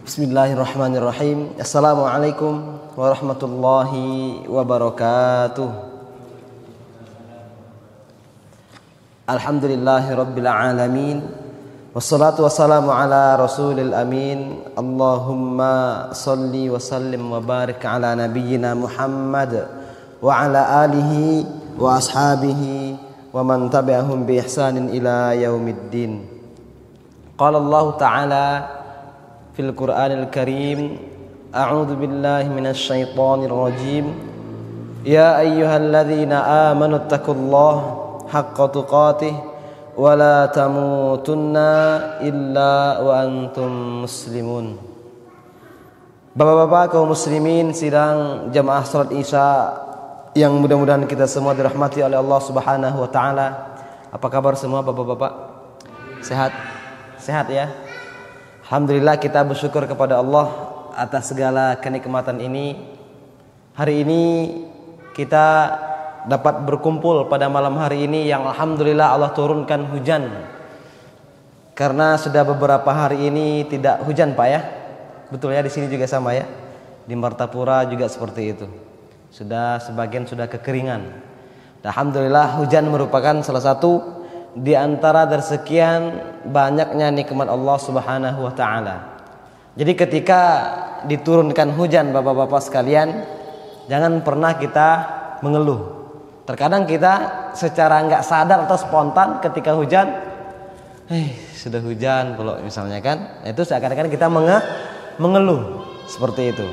Bismillahirrahmanirrahim. Assalamualaikum warahmatullahi wabarakatuh. Alhamdulillahi rabbil alamin. Wassalatu wassalamu ala rasulil amin. Allahumma salli wa sallim wa barik ala nabiyyina Muhammad wa ala alihi wa ashabihi wa man tabi'ahum bi ihsanin ila yaumiddin. Qala Allah Ta'ala fil Qur'anil Karim, a'udzu billahi minasy syaithanir rajim. Ya ayyuhalladzina amanu taqullaha haqqa tuqatih wa la tamutunna illa wa antum muslimun. Bapak-bapak kaum muslimin sidang jamaah salat Isya yang mudah-mudahan kita semua dirahmati oleh Allah Subhanahu wa taala. Apa kabar semua bapak-bapak? Sehat? Sehat ya? Alhamdulillah, kita bersyukur kepada Allah atas segala kenikmatan ini. Hari ini kita dapat berkumpul pada malam hari ini yang alhamdulillah Allah turunkan hujan. Karena sudah beberapa hari ini tidak hujan, Pak ya. Betul ya, di sini juga sama ya. Di Martapura juga seperti itu. Sebagian sudah kekeringan. Alhamdulillah, hujan merupakan salah satu di antara dari sekian banyaknya nikmat Allah Subhanahu wa taala. Jadi ketika diturunkan hujan bapak-bapak sekalian, jangan pernah kita mengeluh. Terkadang kita secara enggak sadar atau spontan ketika hujan, sudah hujan kalau misalnya kan, itu seakan-akan kita mengeluh seperti itu.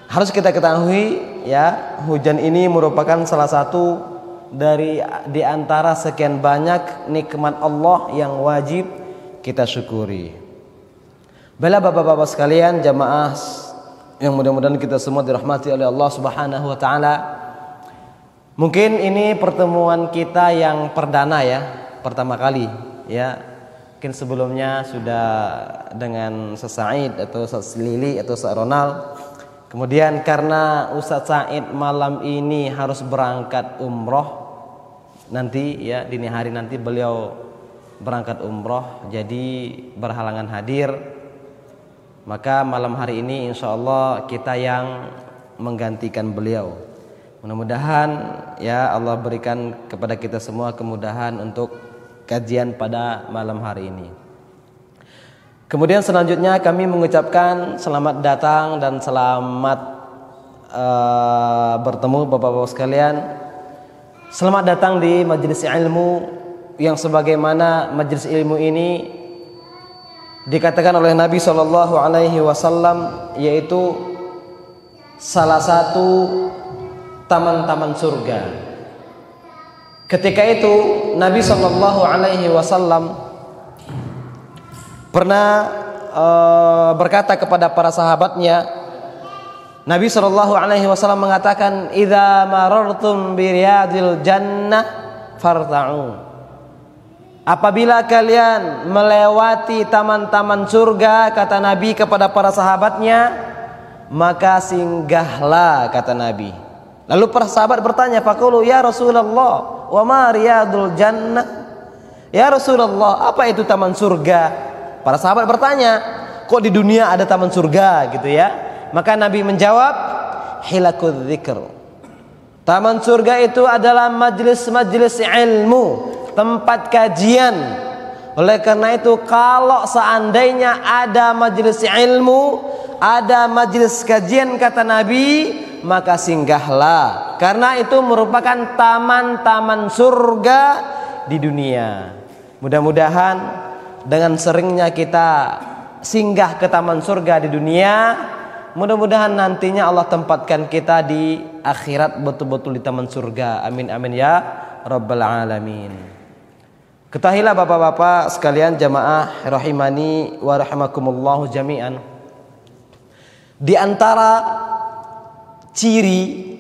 Harus kita ketahui ya, hujan ini merupakan salah satu di antara sekian banyak nikmat Allah yang wajib kita syukuri. Bala bapak-bapak sekalian, jamaah yang mudah-mudahan kita semua dirahmati oleh Allah Subhanahu wa taala. Mungkin ini pertemuan kita yang perdana ya, pertama kali ya. Mungkin sebelumnya sudah dengan Ustaz Said atau Ustaz Lili atau Ustaz Ronald. Kemudian karena Ustaz Said malam ini harus berangkat umroh, nanti ya dini hari nanti beliau berangkat umroh, jadi berhalangan hadir. Maka malam hari ini insya Allah kita yang menggantikan beliau. Mudah-mudahan ya Allah berikan kepada kita semua kemudahan untuk kajian pada malam hari ini. Kemudian selanjutnya kami mengucapkan selamat datang dan selamat bertemu bapak-bapak sekalian. Selamat datang di majelis ilmu yang sebagaimana majelis ilmu ini dikatakan oleh Nabi SAW, yaitu salah satu taman-taman surga. Ketika itu Nabi SAW pernah berkata kepada para sahabatnya. Nabi SAW mengatakan, "Idza marartum bi riyadil jannah farta'u." Apabila kalian melewati taman-taman surga, kata Nabi kepada para sahabatnya, maka singgahlah, kata Nabi. Lalu para sahabat bertanya, faqulu ya Rasulullah, wa ma riyadul jannah? Ya Rasulullah, apa itu taman surga? Para sahabat bertanya, kok di dunia ada taman surga gitu ya? Maka Nabi menjawab, hilakul dzikr. Taman surga itu adalah majelis-majelis ilmu, tempat kajian. Oleh karena itu kalau seandainya ada majelis ilmu, ada majelis kajian, kata Nabi, maka singgahlah. Karena itu merupakan taman-taman surga di dunia. Mudah-mudahan dengan seringnya kita singgah ke taman surga di dunia, mudah-mudahan nantinya Allah tempatkan kita di akhirat betul-betul di taman surga. Amin amin ya rabbal alamin. Ketahuilah bapak-bapak sekalian, jamaah rahimani wa rahimakumullah jami'an, di antara ciri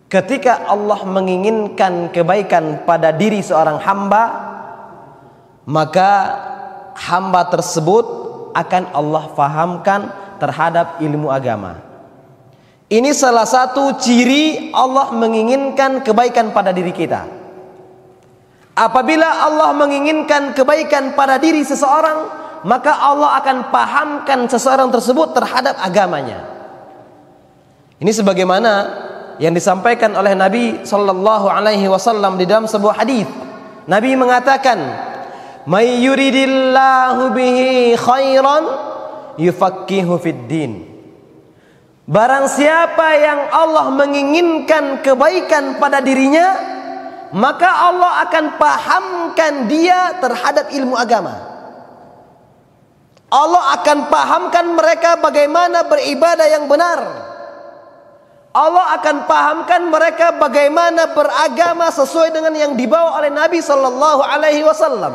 ketika Allah menginginkan kebaikan pada diri seorang hamba, maka hamba tersebut akan Allah fahamkan terhadap ilmu agama. Ini salah satu ciri Allah menginginkan kebaikan pada diri kita. Apabila Allah menginginkan kebaikan pada diri seseorang, maka Allah akan pahamkan seseorang tersebut terhadap agamanya. Ini sebagaimana yang disampaikan oleh Nabi sallallahu alaihi wasallam di dalam sebuah hadis. Nabi mengatakan, "May yuridillahu bihi khairan yufaqihu fid din." Barang siapa yang Allah menginginkan kebaikan pada dirinya, maka Allah akan pahamkan dia terhadap ilmu agama. Allah akan pahamkan mereka bagaimana beribadah yang benar. Allah akan pahamkan mereka bagaimana beragama sesuai dengan yang dibawa oleh Nabi sallallahu alaihi wasallam.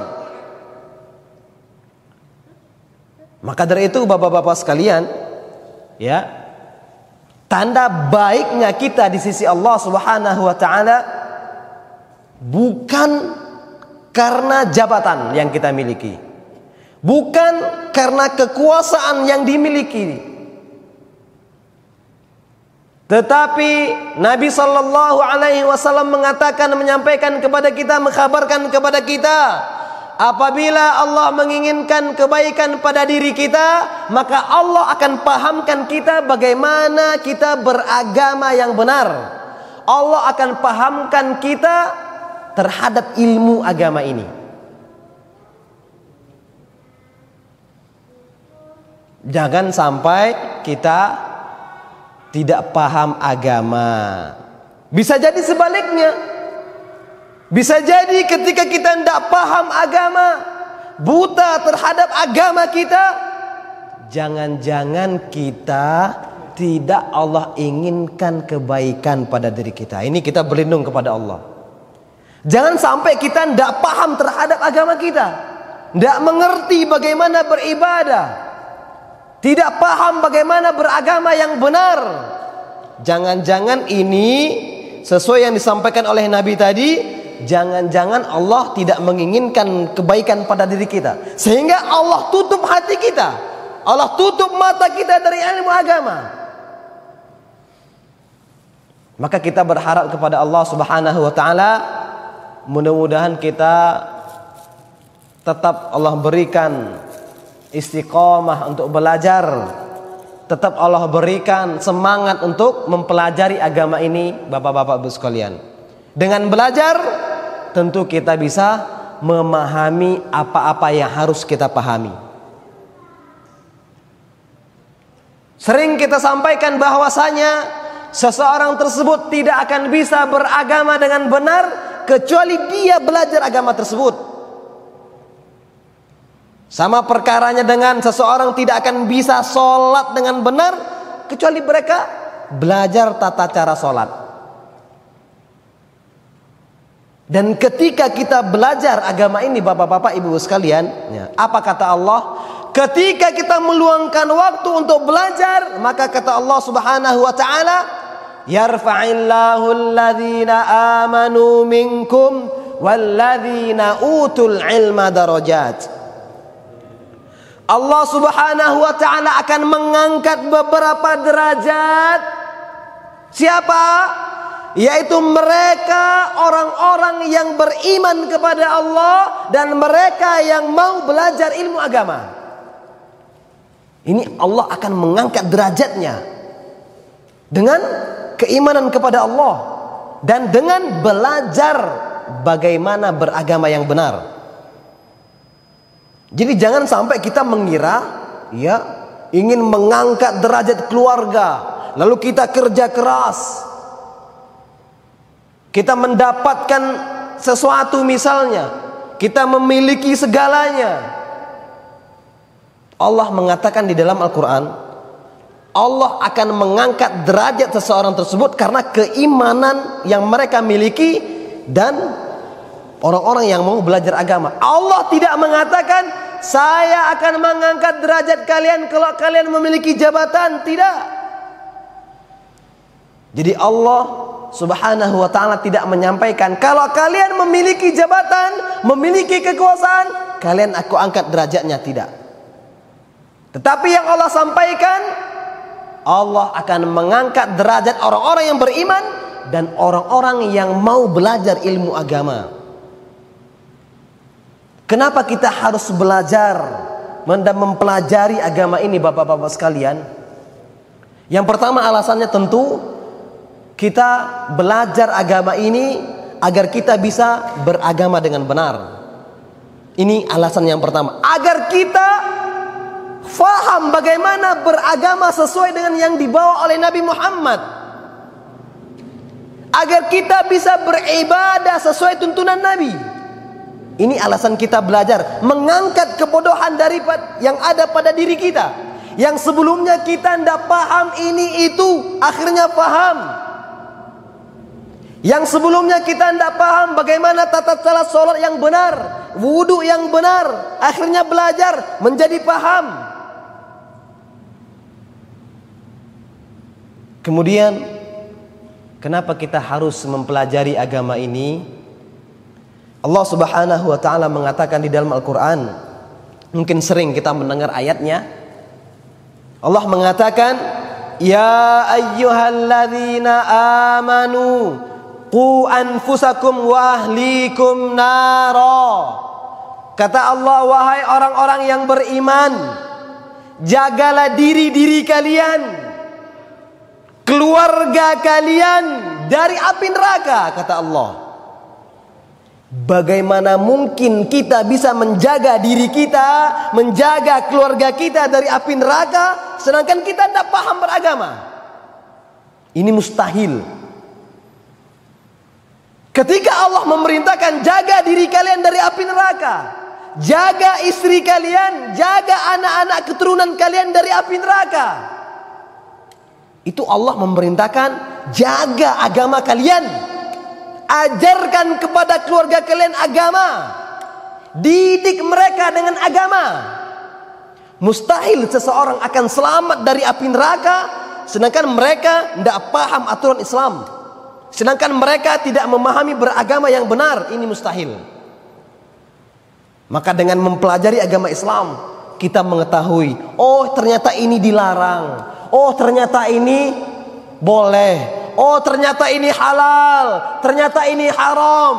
Maka dari itu bapak-bapak sekalian, ya, tanda baiknya kita di sisi Allah Subhanahu wa taala bukan karena jabatan yang kita miliki, bukan karena kekuasaan yang dimiliki, tetapi Nabi sallallahu alaihi wasallam mengatakan, menyampaikan kepada kita, mengkhabarkan kepada kita, apabila Allah menginginkan kebaikan pada diri kita, maka Allah akan pahamkan kita bagaimana kita beragama yang benar. Allah akan pahamkan kita terhadap ilmu agama ini. Jangan sampai kita tidak paham agama. Bisa jadi sebaliknya. Bisa jadi ketika kita tidak paham agama, buta terhadap agama kita, jangan-jangan kita tidak Allah inginkan kebaikan pada diri kita. Ini kita berlindung kepada Allah. Jangan sampai kita tidak paham terhadap agama kita, tidak mengerti bagaimana beribadah, tidak paham bagaimana beragama yang benar. Jangan-jangan ini sesuai yang disampaikan oleh Nabi tadi, jangan-jangan Allah tidak menginginkan kebaikan pada diri kita, sehingga Allah tutup hati kita, Allah tutup mata kita dari ilmu agama. Maka kita berharap kepada Allah Subhanahu wa taala, mudah-mudahan kita tetap Allah berikan istiqomah untuk belajar, tetap Allah berikan semangat untuk mempelajari agama ini, bapak-bapak ibu sekalian. Dengan belajar tentu kita bisa memahami apa-apa yang harus kita pahami. Sering kita sampaikan bahwasanya seseorang tersebut tidak akan bisa beragama dengan benar kecuali dia belajar agama tersebut. Sama perkaranya dengan seseorang tidak akan bisa sholat dengan benar kecuali mereka belajar tata cara sholat. Dan ketika kita belajar agama ini, bapak-bapak ibu sekalian, ya, apa kata Allah? Ketika kita meluangkan waktu untuk belajar, maka kata Allah Subhanahu wa taala, yarfa'illahu alladhina amanu minkum walladhina utul ilma darajat. Allah Subhanahu wa ta'ala akan mengangkat beberapa derajat. Siapa? Yaitu mereka orang-orang yang beriman kepada Allah dan mereka yang mau belajar ilmu agama. Ini Allah akan mengangkat derajatnya dengan keimanan kepada Allah dan dengan belajar bagaimana beragama yang benar. Jadi jangan sampai kita mengira, ya, ingin mengangkat derajat keluarga, lalu kita kerja keras, kita mendapatkan sesuatu, misalnya kita memiliki segalanya. Allah mengatakan di dalam Al-Quran, Allah akan mengangkat derajat seseorang tersebut karena keimanan yang mereka miliki dan orang-orang yang mau belajar agama. Allah tidak mengatakan saya akan mengangkat derajat kalian kalau kalian memiliki jabatan. Tidak. Jadi Allah Subhanahu wa ta'ala tidak menyampaikan kalau kalian memiliki jabatan, memiliki kekuasaan, kalian aku angkat derajatnya. Tidak. Tetapi yang Allah sampaikan, Allah akan mengangkat derajat orang-orang yang beriman dan orang-orang yang mau belajar ilmu agama. Kenapa kita harus belajar mempelajari agama ini Bapak-bapak sekalian? Yang pertama alasannya tentu kita belajar agama ini agar kita bisa beragama dengan benar. Ini alasan yang pertama, agar kita faham bagaimana beragama sesuai dengan yang dibawa oleh Nabi Muhammad, agar kita bisa beribadah sesuai tuntunan Nabi. Ini alasan kita belajar, mengangkat kebodohan dari yang ada pada diri kita, yang sebelumnya kita tidak paham ini itu, akhirnya paham. Yang sebelumnya kita tidak paham bagaimana tata cara sholat yang benar, wudhu yang benar, akhirnya belajar menjadi paham. Kemudian kenapa kita harus mempelajari agama ini? Allah Subhanahu wa ta'ala mengatakan di dalam Al-Quran, mungkin sering kita mendengar ayatnya. Allah mengatakan, ya ayyuhalladzina amanu qu anfusakum wa ahlikum nara. Kata Allah, wahai orang-orang yang beriman, jagalah diri-diri kalian, keluarga kalian dari api neraka. Kata Allah, bagaimana mungkin kita bisa menjaga diri kita, menjaga keluarga kita dari api neraka, sedangkan kita tidak paham beragama? Ini mustahil. Ketika Allah memerintahkan jaga diri kalian dari api neraka, jaga istri kalian, jaga anak-anak keturunan kalian dari api neraka, itu Allah memerintahkan jaga agama kalian, ajarkan kepada keluarga kalian agama, didik mereka dengan agama. Mustahil seseorang akan selamat dari api neraka sedangkan mereka tidak paham aturan Islam, sedangkan mereka tidak memahami beragama yang benar. Ini mustahil. Maka dengan mempelajari agama Islam, kita mengetahui, oh ternyata ini dilarang, oh ternyata ini boleh, oh ternyata ini halal, ternyata ini haram.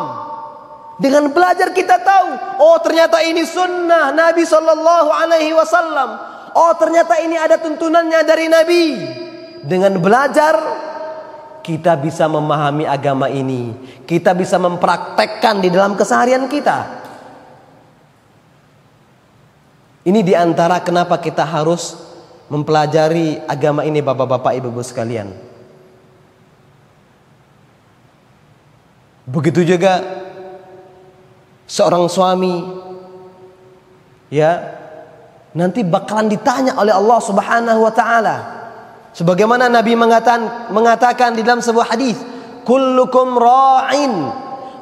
Dengan belajar kita tahu, oh ternyata ini sunnah Nabi SAW, oh ternyata ini ada tuntunannya dari Nabi. Dengan belajar kita bisa memahami agama ini, kita bisa mempraktekkan di dalam keseharian kita. Ini diantara kenapa kita harus mempelajari agama ini Bapak-bapak Ibu-ibu sekalian. Begitu juga seorang suami, ya, nanti bakalan ditanya oleh Allah Subhanahu wa ta'ala. Sebagaimana Nabi mengatakan di dalam sebuah hadis, kullukum ra'in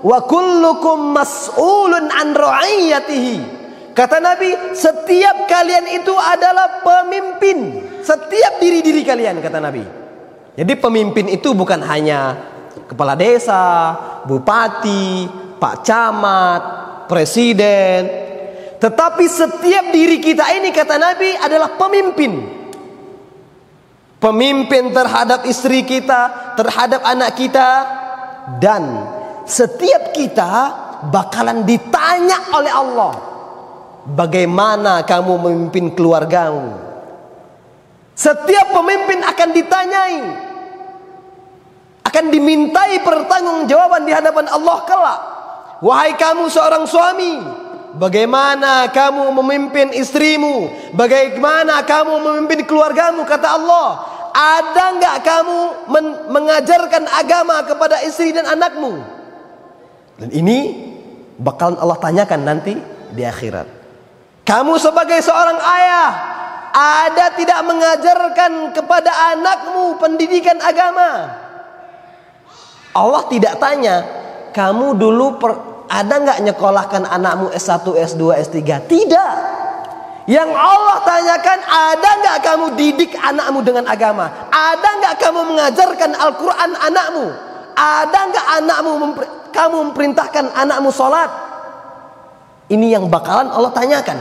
wa kullukum mas'ulun an ra'iyatihi. Kata Nabi, setiap kalian itu adalah pemimpin, setiap diri-diri kalian, kata Nabi. Jadi pemimpin itu bukan hanya kepala desa, bupati, pak camat, presiden, tetapi setiap diri kita ini, kata Nabi, adalah pemimpin. Pemimpin terhadap istri kita, terhadap anak kita, dan setiap kita bakalan ditanya oleh Allah, bagaimana kamu memimpin keluargamu. Setiap pemimpin akan ditanyai, akan dimintai pertanggungjawaban di hadapan Allah kelak. Wahai kamu seorang suami, bagaimana kamu memimpin istrimu, bagaimana kamu memimpin keluargamu. Kata Allah, ada enggak kamu mengajarkan agama kepada istri dan anakmu? Dan ini bakalan Allah tanyakan nanti di akhirat. Kamu sebagai seorang ayah, ada tidak mengajarkan kepada anakmu pendidikan agama? Allah tidak tanya, kamu dulu ada nggak nyekolahkan anakmu S1, S2, S3? Tidak. Yang Allah tanyakan, ada nggak kamu didik anakmu dengan agama? Ada nggak kamu mengajarkan Al-Quran anakmu? Ada nggak kamu memerintahkan anakmu sholat? Ini yang bakalan Allah tanyakan.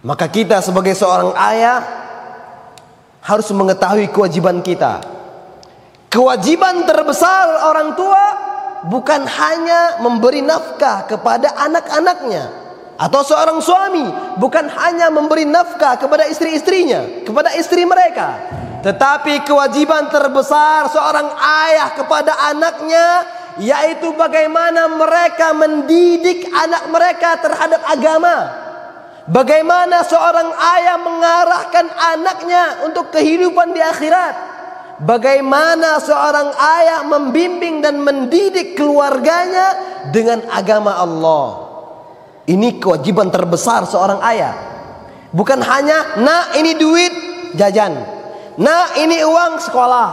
Maka kita sebagai seorang ayah harus mengetahui kewajiban kita. Kewajiban terbesar orang tua bukan hanya memberi nafkah kepada anak-anaknya Atau seorang suami bukan hanya memberi nafkah kepada istri-istrinya, kepada istri mereka, tetapi kewajiban terbesar seorang ayah kepada anaknya, yaitu bagaimana mereka mendidik anak mereka terhadap agama. Bagaimana seorang ayah mengarahkan anaknya untuk kehidupan di akhirat. Bagaimana seorang ayah membimbing dan mendidik keluarganya dengan agama Allah. Ini kewajiban terbesar seorang ayah. Bukan hanya, nak ini duit jajan, nak ini uang sekolah.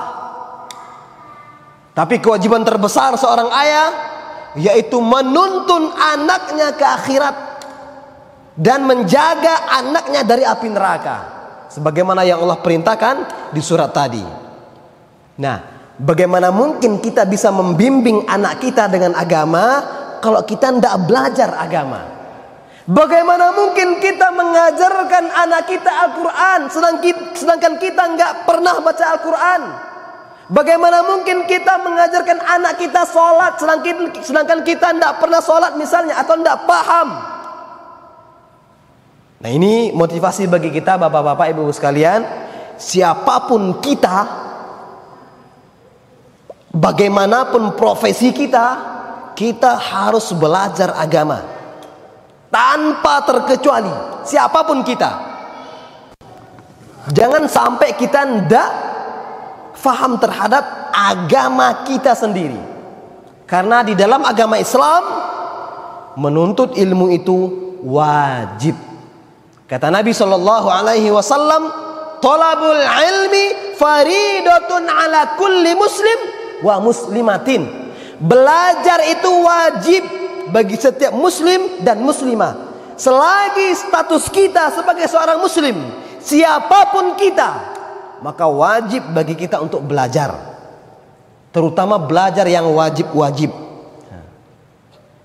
Tapi kewajiban terbesar seorang ayah yaitu menuntun anaknya ke akhirat dan menjaga anaknya dari api neraka, sebagaimana yang Allah perintahkan di surat tadi. Nah, bagaimana mungkin kita bisa membimbing anak kita dengan agama kalau kita tidak belajar agama? Bagaimana mungkin kita mengajarkan anak kita Al-Quran sedangkan kita nggak pernah baca Al-Quran? Bagaimana mungkin kita mengajarkan anak kita sholat sedangkan kita tidak pernah sholat misalnya, atau tidak paham? Nah, ini motivasi bagi kita bapak-bapak, ibu-ibu sekalian. Siapapun kita, bagaimanapun profesi kita, kita harus belajar agama. Tanpa terkecuali, siapapun kita. Jangan sampai kita tidak faham terhadap agama kita sendiri. Karena di dalam agama Islam, menuntut ilmu itu wajib. Kata Nabi SAW, "Thalabul ilmi faridatun ala kulli muslim wa muslimatin." Belajar itu wajib bagi setiap muslim dan muslimah. Selagi status kita sebagai seorang muslim, siapapun kita, maka wajib bagi kita untuk belajar. Terutama belajar yang wajib-wajib.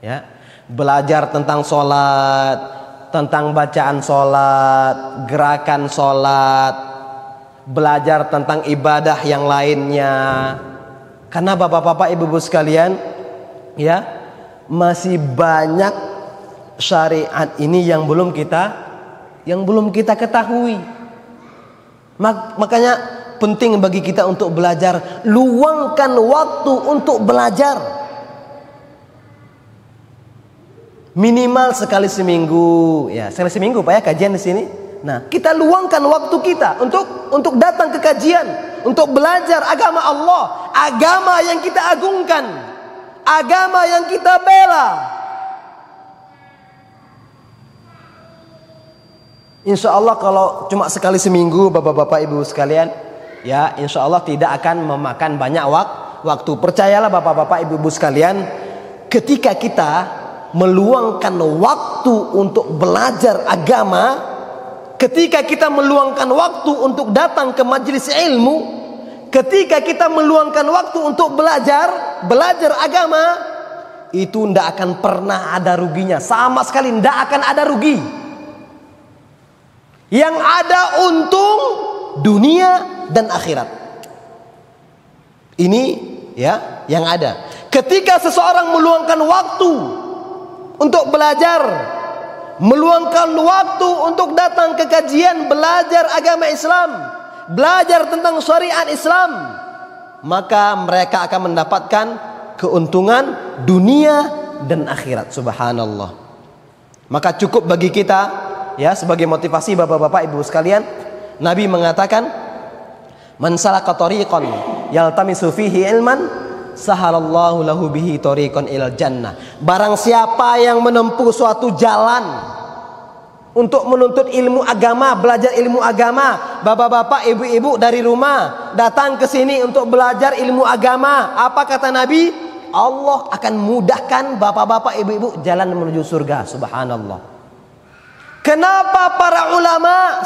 Ya, belajar tentang sholat, tentang bacaan sholat, gerakan sholat, belajar tentang ibadah yang lainnya. Karena bapak-bapak, ibu-ibu sekalian, ya, masih banyak syariat ini yang belum kita ketahui. Makanya penting bagi kita untuk belajar. Luangkan waktu untuk belajar. Minimal sekali seminggu, ya, sekali seminggu Pak ya kajian di sini. Nah, kita luangkan waktu kita untuk datang ke kajian, untuk belajar agama Allah, agama yang kita agungkan, agama yang kita bela. Insya Allah kalau cuma sekali seminggu bapak-bapak ibu sekalian, ya insya Allah tidak akan memakan banyak waktu. Percayalah bapak-bapak ibu sekalian, ketika kita meluangkan waktu untuk belajar agama, ketika kita meluangkan waktu untuk datang ke majelis ilmu, ketika kita meluangkan waktu untuk belajar agama, itu tidak akan pernah ada ruginya. Sama sekali tidak akan ada rugi. Yang ada untung dunia dan akhirat. Ini ya yang ada. Ketika seseorang meluangkan waktu untuk belajar, meluangkan waktu untuk datang ke kajian belajar agama Islam, belajar tentang syariat Islam, maka mereka akan mendapatkan keuntungan dunia dan akhirat. Subhanallah. Maka cukup bagi kita, ya, sebagai motivasi bapak-bapak ibu sekalian, Nabi mengatakan, "Man salaka tariqan yaltamisu fihi ilman, sahalallahu lahu bihi tariqan ilal jannah." Barang siapa yang menempuh suatu jalan untuk menuntut ilmu agama, belajar ilmu agama, bapak-bapak, ibu-ibu dari rumah datang ke sini untuk belajar ilmu agama, apa kata Nabi? Allah akan mudahkan bapak-bapak, ibu-ibu jalan menuju surga. Subhanallah. Kenapa para ulama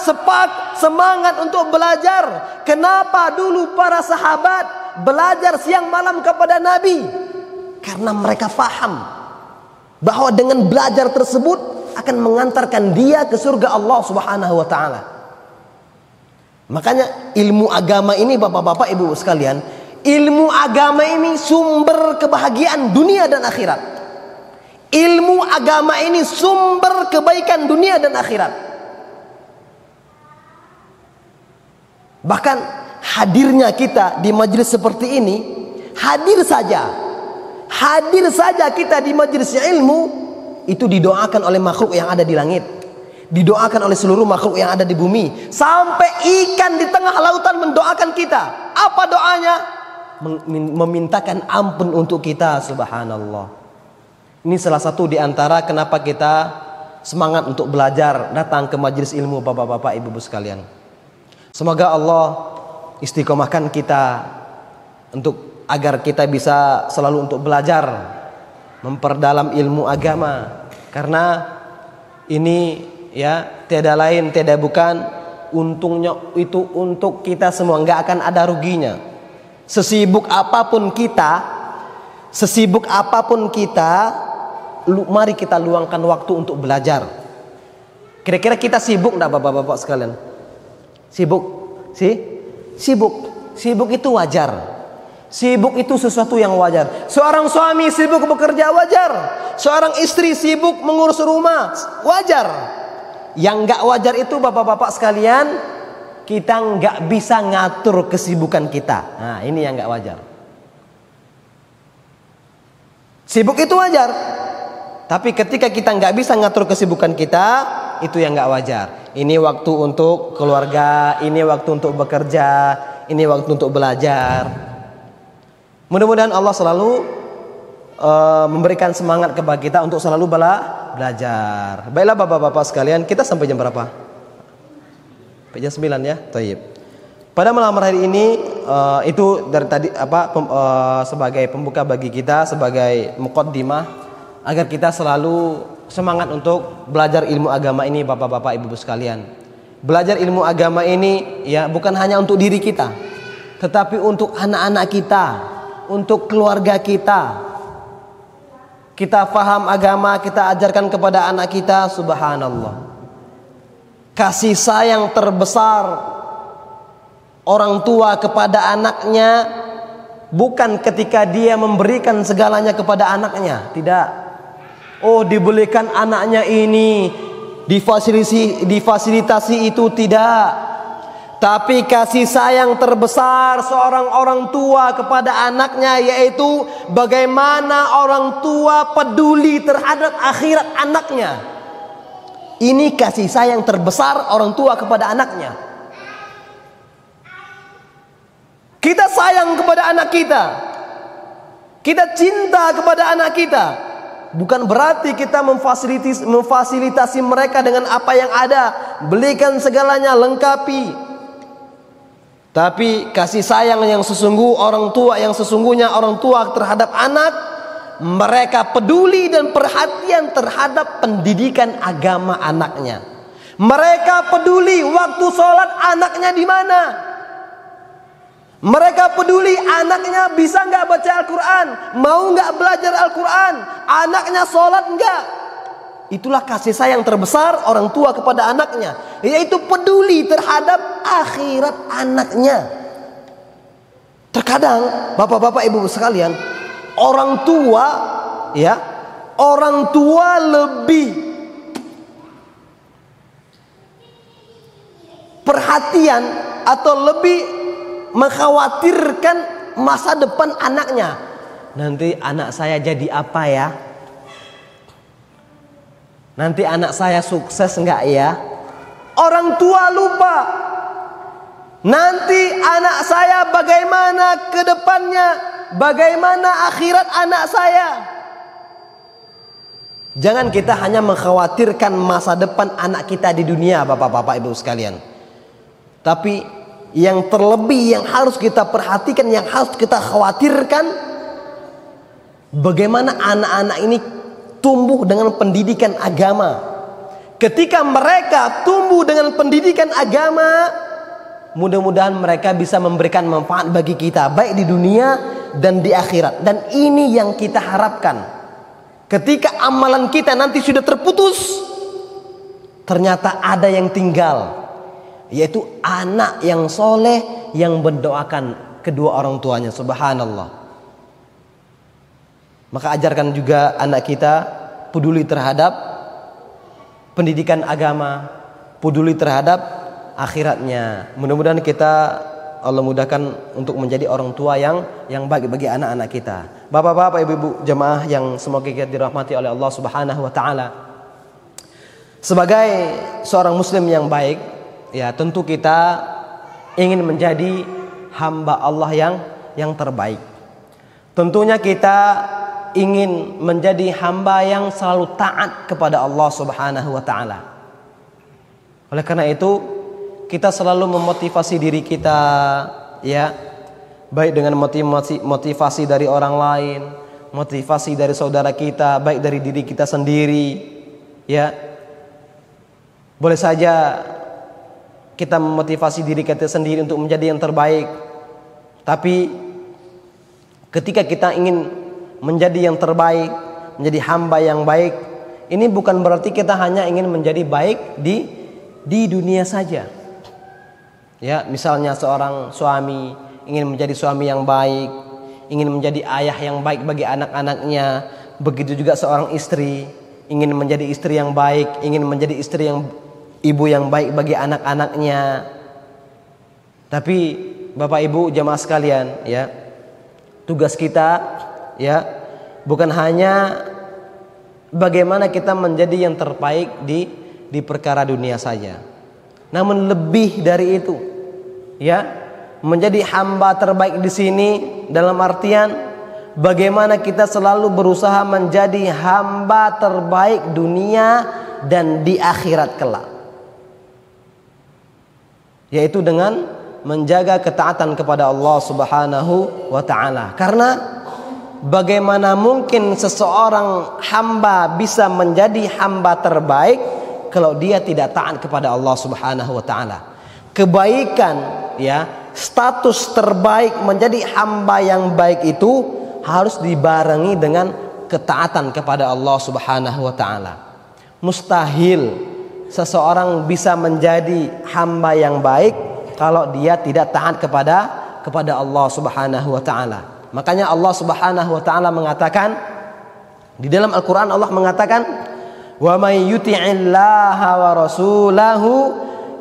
semangat untuk belajar? Kenapa dulu para sahabat belajar siang malam kepada Nabi? Karena mereka faham bahwa dengan belajar tersebut akan mengantarkan dia ke surga Allah Subhanahu wa taala. Makanya ilmu agama ini bapak-bapak ibu sekalian, ilmu agama ini sumber kebahagiaan dunia dan akhirat. Ilmu agama ini sumber kebaikan dunia dan akhirat. Bahkan hadirnya kita di majelis seperti ini, hadir saja kita di majelis ilmu, itu didoakan oleh makhluk yang ada di langit, didoakan oleh seluruh makhluk yang ada di bumi, sampai ikan di tengah lautan mendoakan kita. Apa doanya? Memintakan ampun untuk kita. Subhanallah. Ini salah satu di antara kenapa kita semangat untuk belajar, datang ke majelis ilmu, bapak-bapak, ibu-ibu sekalian. Semoga Allah istiqomahkan kita agar kita bisa selalu untuk belajar, memperdalam ilmu agama. Karena ini ya tiada lain tiada bukan, untungnya itu untuk kita semua, nggak akan ada ruginya. Sesibuk apapun kita, mari kita luangkan waktu untuk belajar. Kira-kira kita sibuk enggak bapak-bapak sekalian? Sibuk itu wajar. Sibuk itu sesuatu yang wajar. Seorang suami sibuk bekerja wajar. Seorang istri sibuk mengurus rumah wajar. Yang enggak wajar itu bapak-bapak sekalian, kita enggak bisa ngatur kesibukan kita. Nah, ini yang enggak wajar. Sibuk itu wajar. Tapi ketika kita nggak bisa ngatur kesibukan kita, itu yang nggak wajar. Ini waktu untuk keluarga, ini waktu untuk bekerja, ini waktu untuk belajar. Mudah-mudahan Allah selalu memberikan semangat kepada kita untuk selalu belajar. Baiklah bapak-bapak sekalian, kita sampai jam berapa? Sampai jam 9 ya. Thayyib. Pada malam hari ini itu dari tadi sebagai pembuka bagi kita, sebagai muqaddimah, agar kita selalu semangat untuk belajar ilmu agama ini bapak-bapak ibu-ibu sekalian. Belajar ilmu agama ini ya bukan hanya untuk diri kita, tetapi untuk anak-anak kita, untuk keluarga kita. Kita faham agama, kita ajarkan kepada anak kita. Subhanallah. Kasih sayang terbesar orang tua kepada anaknya bukan ketika dia memberikan segalanya kepada anaknya, tidak. Oh, dibelikan anaknya ini, difasilitasi itu, tidak. Tapi kasih sayang terbesar seorang orang tua kepada anaknya, yaitu bagaimana orang tua peduli terhadap akhirat anaknya. Ini kasih sayang terbesar orang tua kepada anaknya. Kita sayang kepada anak kita, kita cinta kepada anak kita. Bukan berarti kita memfasilitasi mereka dengan apa yang ada, belikan segalanya, lengkapi. Tapi kasih sayang yang sesungguhnya orang tua terhadap anak, mereka peduli dan perhatian terhadap pendidikan agama anaknya. Mereka peduli waktu sholat anaknya di mana. Mereka peduli anaknya bisa nggak baca Al-Quran, mau nggak belajar Al-Quran, anaknya sholat nggak. Itulah kasih sayang terbesar orang tua kepada anaknya, yaitu peduli terhadap akhirat anaknya. Terkadang bapak-bapak ibu sekalian, orang tua lebih perhatian atau lebih mengkhawatirkan masa depan anaknya. Nanti anak saya jadi apa ya? Nanti anak saya sukses enggak ya? Orang tua lupa, nanti anak saya bagaimana ke depannya, bagaimana akhirat anak saya. Jangan kita hanya mengkhawatirkan masa depan anak kita di dunia bapak-bapak ibu sekalian. Tapi yang terlebih yang harus kita perhatikan, yang harus kita khawatirkan, bagaimana anak-anak ini tumbuh dengan pendidikan agama. Ketika mereka tumbuh dengan pendidikan agama, mudah-mudahan mereka bisa memberikan manfaat bagi kita, baik di dunia dan di akhirat. Dan ini yang kita harapkan. Ketika amalan kita nanti sudah terputus, ternyata ada yang tinggal, yaitu anak yang soleh yang mendoakan kedua orang tuanya. Subhanallah. Maka ajarkan juga anak kita peduli terhadap pendidikan agama, peduli terhadap akhiratnya. Mudah-mudahan kita Allah mudahkan untuk menjadi orang tua yang baik bagi anak-anak kita. Bapak-bapak, ibu-ibu jemaah yang semoga kita dirahmati oleh Allah Subhanahu wa taala. Sebagai seorang muslim yang baik, ya tentu kita ingin menjadi hamba Allah yang terbaik. Tentunya kita ingin menjadi hamba yang selalu taat kepada Allah Subhanahu wa taala. Oleh karena itu kita selalu memotivasi diri kita, ya, baik dengan motivasi dari orang lain, motivasi dari saudara kita, baik dari diri kita sendiri, ya. Boleh saja kita memotivasi diri kita sendiri untuk menjadi yang terbaik, tapi ketika kita ingin menjadi yang terbaik, menjadi hamba yang baik, ini bukan berarti kita hanya ingin menjadi baik di dunia saja. Ya, misalnya seorang suami ingin menjadi suami yang baik, ingin menjadi ayah yang baik bagi anak-anaknya. Begitu juga seorang istri ingin menjadi istri yang baik, ingin menjadi ibu yang baik bagi anak-anaknya. Tapi Bapak Ibu jamaah sekalian, ya, tugas kita, ya, bukan hanya bagaimana kita menjadi yang terbaik di perkara dunia saja, namun lebih dari itu, ya, menjadi hamba terbaik di sini dalam artian bagaimana kita selalu berusaha menjadi hamba terbaik dunia dan di akhirat kelak, yaitu dengan menjaga ketaatan kepada Allah Subhanahu wa taala. Karena bagaimana mungkin seseorang hamba bisa menjadi hamba terbaik kalau dia tidak taat kepada Allah Subhanahu wa taala. Kebaikan, ya, status terbaik menjadi hamba yang baik itu harus dibarengi dengan ketaatan kepada Allah Subhanahu wa taala. Mustahil seseorang bisa menjadi hamba yang baik kalau dia tidak taat kepada Allah Subhanahu wa taala. Makanya Allah Subhanahu wa taala mengatakan di dalam Al-Qur'an, Allah mengatakan, "Wa may yuti'illaha wa rasulahu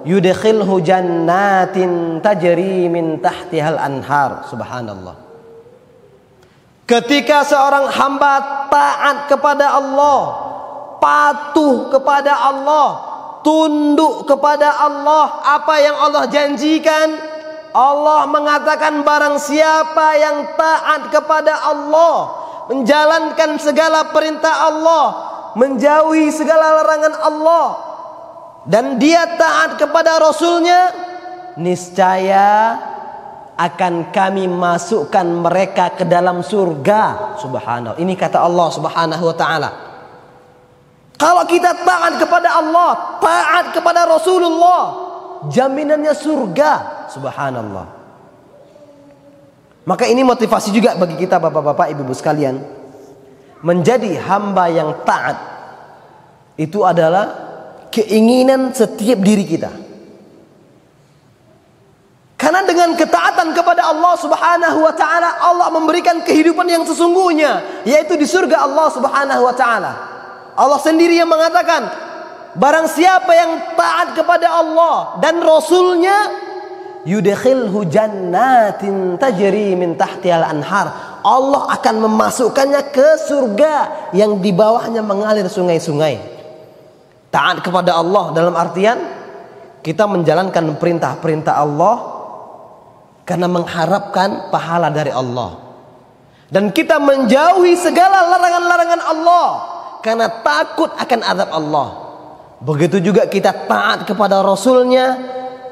yudkhilhu jannatin tajri min tahtihal anhar." Subhanallah. Ketika seorang hamba taat kepada Allah, patuh kepada Allah, tunduk kepada Allah, apa yang Allah janjikan, Allah mengatakan barang siapa yang taat kepada Allah, menjalankan segala perintah Allah, menjauhi segala larangan Allah, dan dia taat kepada Rasulnya, niscaya akan kami masukkan mereka ke dalam surga. Subhanallah. Ini kata Allah Subhanahu wa taala. Kalau kita taat kepada Allah, taat kepada Rasulullah, jaminannya surga. Subhanallah. Maka ini motivasi juga bagi kita bapak-bapak, ibu-ibu sekalian. Menjadi hamba yang taat itu adalah keinginan setiap diri kita. Karena dengan ketaatan kepada Allah Subhanahu wa taala, Allah memberikan kehidupan yang sesungguhnya, yaitu di surga Allah Subhanahu wa taala. Allah sendiri yang mengatakan, barang siapa yang taat kepada Allah dan Rasulnya, yudkhilhu jannatin tajri min tahtihal anhar. Allah akan memasukkannya ke surga yang di bawahnya mengalir sungai-sungai. Taat kepada Allah dalam artian kita menjalankan perintah-perintah Allah karena mengharapkan pahala dari Allah, dan kita menjauhi segala larangan-larangan Allah karena takut akan azab Allah. Begitu juga kita taat kepada Rasulnya,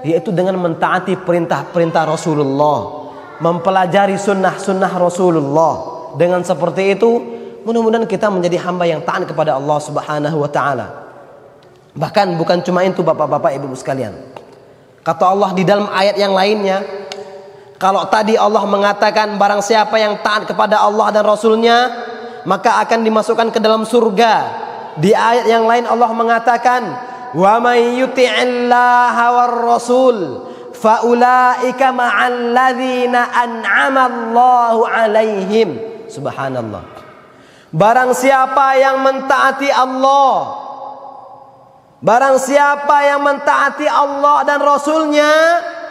yaitu dengan mentaati perintah-perintah Rasulullah, mempelajari sunnah-sunnah Rasulullah. Dengan seperti itu, mudah-mudahan kita menjadi hamba yang taat kepada Allah Subhanahu wa taala. Bahkan bukan cuma itu bapak-bapak, ibu-ibu sekalian. Kata Allah di dalam ayat yang lainnya, kalau tadi Allah mengatakan barang siapa yang taat kepada Allah dan Rasulnya, maka akan dimasukkan ke dalam surga. Di ayat yang lain Allah mengatakan, wa may yuti'illaha war rasul fa ulaika ma'al ladzina an'ama Allahu 'alaihim. Subhanallah. Barang siapa yang mentaati Allah, barang siapa yang mentaati Allah dan Rasulnya,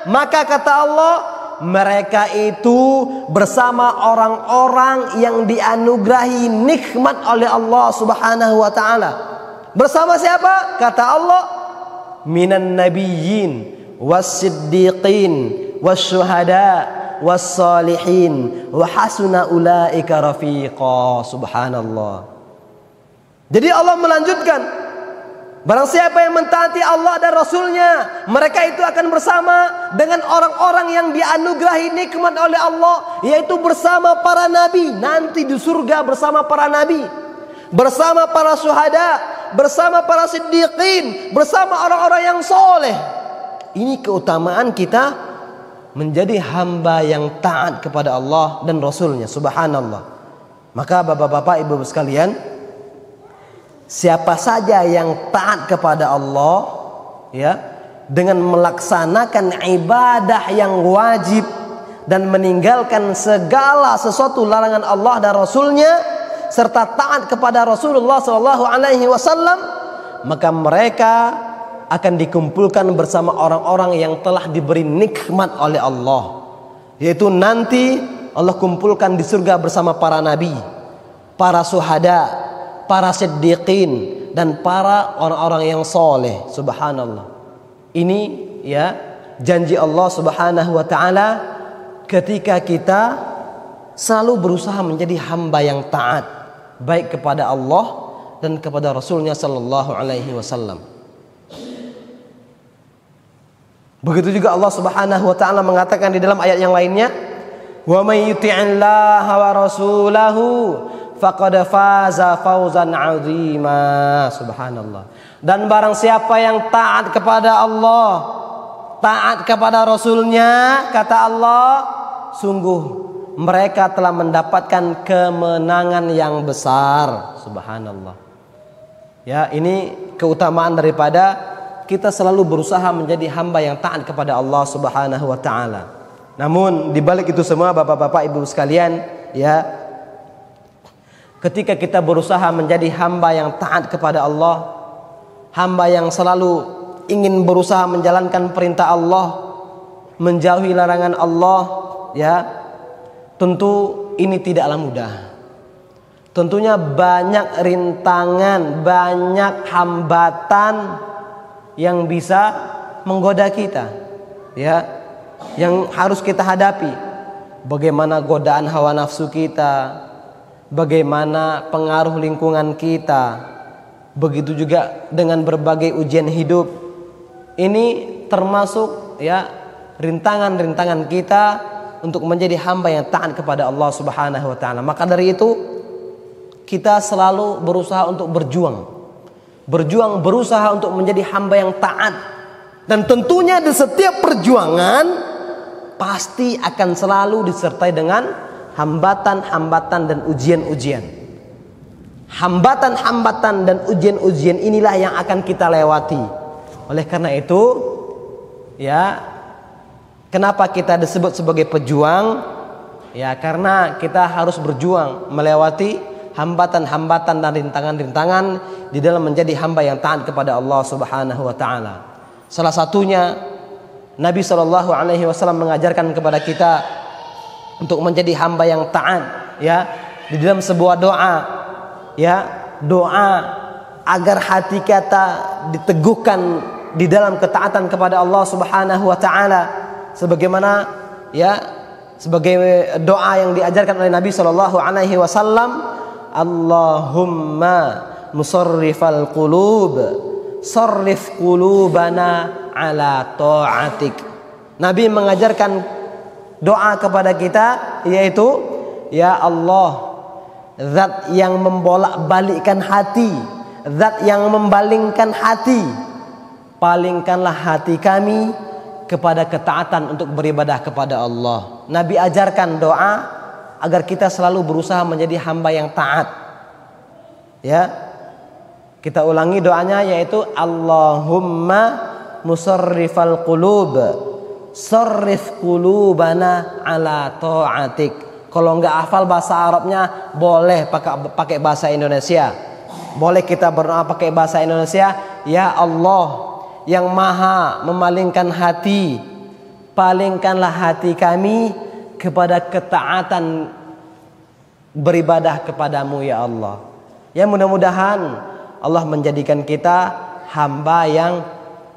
maka kata Allah, mereka itu bersama orang-orang yang dianugerahi nikmat oleh Allah Subhanahu wa taala. Bersama siapa? Kata Allah, minan nabiyyin was-siddiqin wasyuhada was-salihin wa hasuna ulaika rafiqa. Subhanallah. Jadi Allah melanjutkan, barang siapa yang mentaati Allah dan Rasulnya, mereka itu akan bersama dengan orang-orang yang dianugerahi nikmat oleh Allah, yaitu bersama para nabi, nanti di surga bersama para nabi, bersama para syuhada, bersama para siddiqin, bersama orang-orang yang soleh. Ini keutamaan kita menjadi hamba yang taat kepada Allah dan Rasulnya. Subhanallah. Maka bapak-bapak, ibu-ibu sekalian, siapa saja yang taat kepada Allah, ya, dengan melaksanakan ibadah yang wajib dan meninggalkan segala sesuatu larangan Allah dan Rasulnya, serta taat kepada Rasulullah SAW, maka mereka akan dikumpulkan bersama orang-orang yang telah diberi nikmat oleh Allah, yaitu nanti Allah kumpulkan di surga bersama para nabi, para syuhada, para siddiqin, dan para orang-orang yang soleh. Subhanallah. Ini ya janji Allah Subhanahu wa taala ketika kita selalu berusaha menjadi hamba yang taat, baik kepada Allah dan kepada Rasulnya sallallahu alaihi wasallam. Begitu juga Allah Subhanahu wa taala mengatakan di dalam ayat yang lainnya, wa may yuti'illaha wa rasulahu faqad faza fawzan 'azima. Subhanallah. Dan barang siapa yang taat kepada Allah, taat kepada Rasulnya, kata Allah, sungguh mereka telah mendapatkan kemenangan yang besar. Subhanallah. Ya, ini keutamaan daripada kita selalu berusaha menjadi hamba yang taat kepada Allah Subhanahu wa taala. Namun di balik itu semua bapak-bapak, ibu sekalian, ya, ketika kita berusaha menjadi hamba yang taat kepada Allah, hamba yang selalu ingin berusaha menjalankan perintah Allah, menjauhi larangan Allah, ya, tentu ini tidaklah mudah. Tentunya banyak rintangan, banyak hambatan yang bisa menggoda kita, ya, yang harus kita hadapi. Bagaimana godaan hawa nafsu kita, bagaimana pengaruh lingkungan kita, begitu juga dengan berbagai ujian hidup. Ini termasuk ya rintangan-rintangan kita untuk menjadi hamba yang taat kepada Allah Subhanahu wa taala. Maka dari itu kita selalu berusaha untuk berjuang, berusaha untuk menjadi hamba yang taat. Dan tentunya di setiap perjuangan pasti akan selalu disertai dengan hambatan-hambatan dan ujian-ujian. Hambatan-hambatan dan ujian-ujian inilah yang akan kita lewati. Oleh karena itu, ya, kenapa kita disebut sebagai pejuang? Ya, karena kita harus berjuang melewati hambatan-hambatan dan rintangan-rintangan di dalam menjadi hamba yang taat kepada Allah Subhanahu wa taala. Salah satunya Nabi sallallahu alaihi wasallam mengajarkan kepada kita untuk menjadi hamba yang taat, ya, di dalam sebuah doa, ya, doa agar hati kita diteguhkan di dalam ketaatan kepada Allah Subhanahu wa taala, sebagaimana ya sebagai doa yang diajarkan oleh Nabi sallallahu alaihi wasallam, Allahumma musarrifal qulub sarrif qulubana ala ta'atik. Nabi mengajarkan doa kepada kita, yaitu, ya Allah, zat yang membolak-balikkan hati, zat yang membalingkan hati, palingkanlah hati kami kepada ketaatan untuk beribadah kepada Allah. Nabi ajarkan doa agar kita selalu berusaha menjadi hamba yang taat. Ya, kita ulangi doanya, yaitu Allahumma musarrifal qulub sarrif qulubana ala ta'atik. Kalau nggak hafal bahasa Arabnya, boleh pakai bahasa Indonesia. Boleh kita berdoa pakai bahasa Indonesia. Ya Allah yang maha memalingkan hati, palingkanlah hati kami kepada ketaatan beribadah kepadamu ya Allah. Ya mudah-mudahan Allah menjadikan kita hamba yang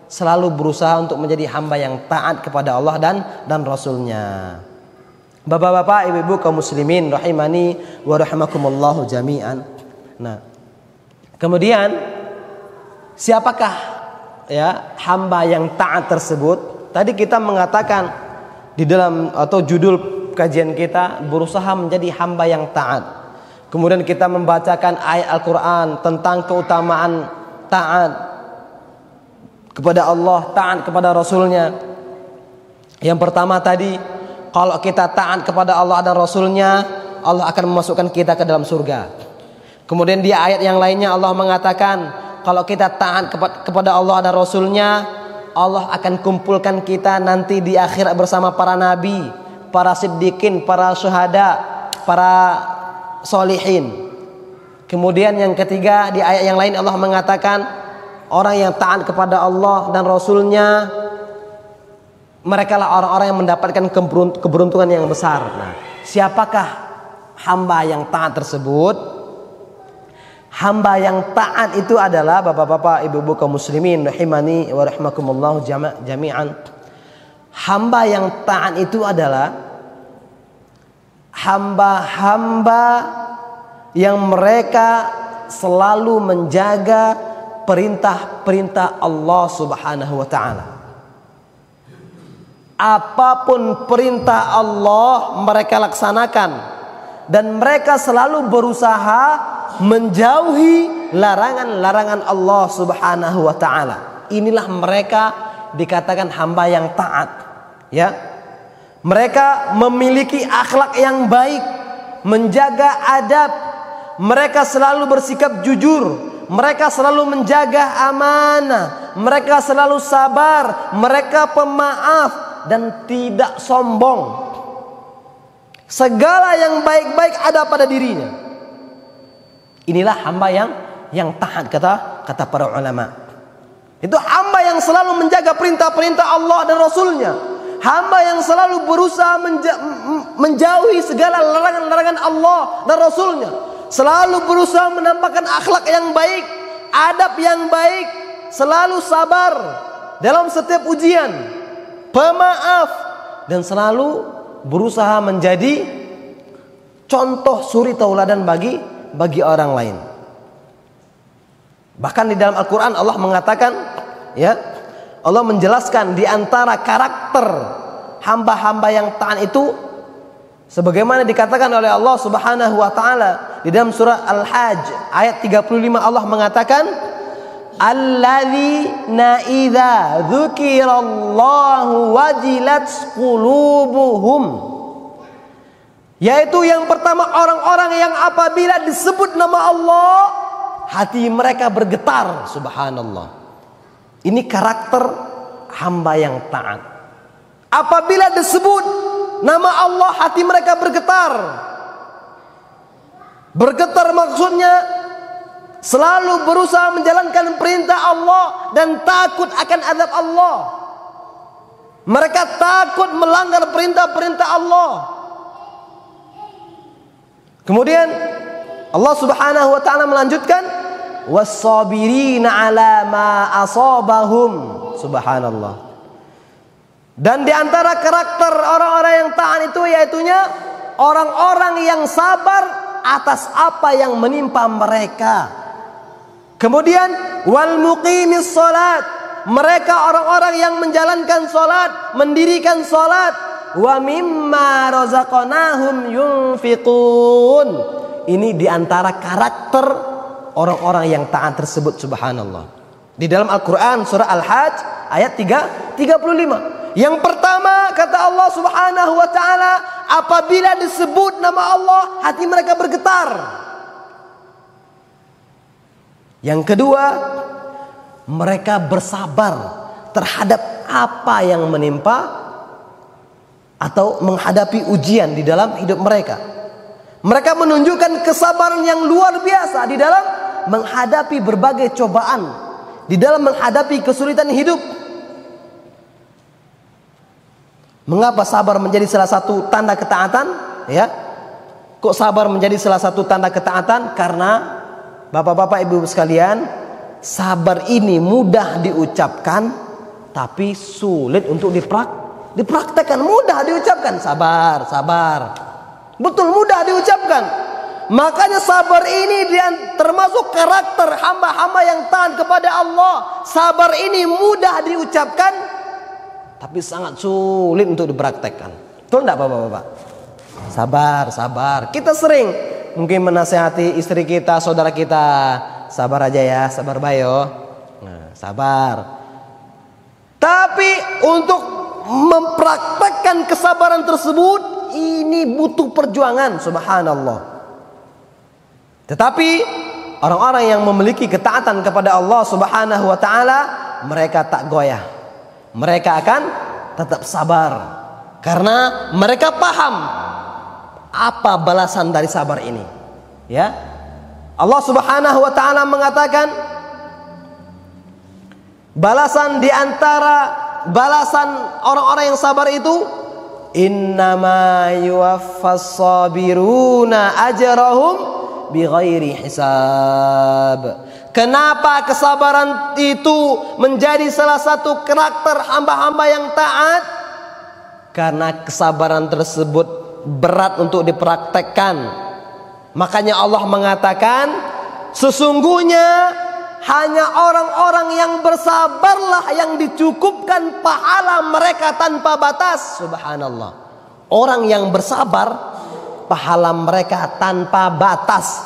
selalu berusaha untuk menjadi hamba yang taat kepada Allah dan Rasulnya. Bapak-bapak, ibu-ibu kaum muslimin rahimani wa rahimakumullahu jami'an. Nah, kemudian siapakah ya hamba yang taat tersebut? Tadi kita mengatakan di dalam atau judul kajian kita berusaha menjadi hamba yang taat. Kemudian kita membacakan ayat Al-Qur'an tentang keutamaan taat kepada Allah, taat kepada Rasulnya. Yang pertama tadi, kalau kita taat kepada Allah dan Rasulnya, Allah akan memasukkan kita ke dalam surga. Kemudian di ayat yang lainnya Allah mengatakan, kalau kita taat kepada Allah dan Rasulnya, Allah akan kumpulkan kita nanti di akhirat bersama para nabi, para siddiqin, para syuhada, para solihin. Kemudian yang ketiga, di ayat yang lain Allah mengatakan, orang yang taat kepada Allah dan Rasulnya, mereka lah orang-orang yang mendapatkan keberuntungan yang besar. Nah, siapakah hamba yang taat tersebut? Hamba yang taat itu adalah bapak-bapak, ibu-ibu kaum muslimin rahimani wa rahimakumullah jami'an. Hamba yang taat itu adalah hamba-hamba yang mereka selalu menjaga perintah-perintah Allah Subhanahu wa taala. Apapun perintah Allah mereka laksanakan, dan mereka selalu berusaha menjauhi larangan-larangan Allah Subhanahu wa taala. Inilah mereka dikatakan hamba yang taat, ya. Mereka memiliki akhlak yang baik, menjaga adab, mereka selalu bersikap jujur, mereka selalu menjaga amanah, mereka selalu sabar, mereka pemaaf dan tidak sombong. Segala yang baik-baik ada pada dirinya. Inilah hamba yang taat, kata para ulama. Itu hamba yang selalu menjaga perintah-perintah Allah dan Rasulnya. Hamba yang selalu berusaha menjauhi segala larangan-larangan Allah dan Rasulnya. Selalu berusaha menampakkan akhlak yang baik, adab yang baik, selalu sabar dalam setiap ujian, pemaaf, dan selalu berusaha menjadi contoh suri tauladan bagi orang lain. Bahkan di dalam Al-Quran Allah mengatakan, ya, Allah menjelaskan di antara karakter hamba-hamba yang taat itu, sebagaimana dikatakan oleh Allah Subhanahu wa taala di dalam surah Al-Hajj ayat 35, Allah mengatakan, alladzina idza dzukirallahu wajilat qulubuhum, yaitu yang pertama orang-orang yang apabila disebut nama Allah hati mereka bergetar. Subhanallah. Ini karakter hamba yang taat. Apabila disebut nama Allah hati mereka bergetar. Bergetar maksudnya selalu berusaha menjalankan perintah Allah dan takut akan azab Allah. Mereka takut melanggar perintah-perintah Allah. Kemudian Allah Subhanahu wa taala melanjutkan, was-sabirina 'ala ma asabahum. Subhanallah. Dan di antara karakter orang-orang yang taat itu yaitunya orang-orang yang sabar atas apa yang menimpa mereka. Kemudian wal muqimis salat, mereka orang-orang yang menjalankan salat, mendirikan salat, wa mimma razaqnahum yunfiqun. Ini di antara karakter orang-orang yang taat tersebut. Subhanallah. Di dalam Al-Quran surah Al-Hajj ayat 35. Yang pertama kata Allah Subhanahu wa taala, apabila disebut nama Allah hati mereka bergetar. Yang kedua, mereka bersabar terhadap apa yang menimpa atau menghadapi ujian di dalam hidup mereka. Mereka menunjukkan kesabaran yang luar biasa di dalam menghadapi berbagai cobaan, di dalam menghadapi kesulitan hidup. Mengapa sabar menjadi salah satu tanda ketaatan? Ya, kok sabar menjadi salah satu tanda ketaatan? Karena bapak-bapak, ibu sekalian, sabar ini mudah diucapkan, tapi sulit untuk dipraktekkan. Mudah diucapkan, sabar, sabar. Betul, mudah diucapkan. Makanya sabar ini termasuk karakter hamba-hamba yang taat kepada Allah. Sabar ini mudah diucapkan, tapi sangat sulit untuk dipraktekkan. Betul enggak bapak-bapak? Sabar, sabar. Kita sering mungkin menasihati istri kita, saudara kita, sabar aja ya, sabar bayo. Nah, sabar. Tapi untuk mempraktekkan kesabaran tersebut, ini butuh perjuangan, subhanallah. Tetapi orang-orang yang memiliki ketaatan kepada Allah subhanahu wa ta'ala, mereka tak goyah. Mereka akan tetap sabar, karena mereka paham apa balasan dari sabar ini. Ya, Allah subhanahu wa ta'ala mengatakan, balasan di antara balasan orang-orang yang sabar itu, innama yuwaffas sabiruna ajrahum bighairi hisab. Kenapa kesabaran itu menjadi salah satu karakter hamba-hamba yang taat? Karena kesabaran tersebut berat untuk dipraktekkan. Makanya Allah mengatakan, sesungguhnya hanya orang-orang yang bersabarlah yang dicukupkan pahala mereka tanpa batas. Subhanallah. Orang yang bersabar, pahala mereka tanpa batas.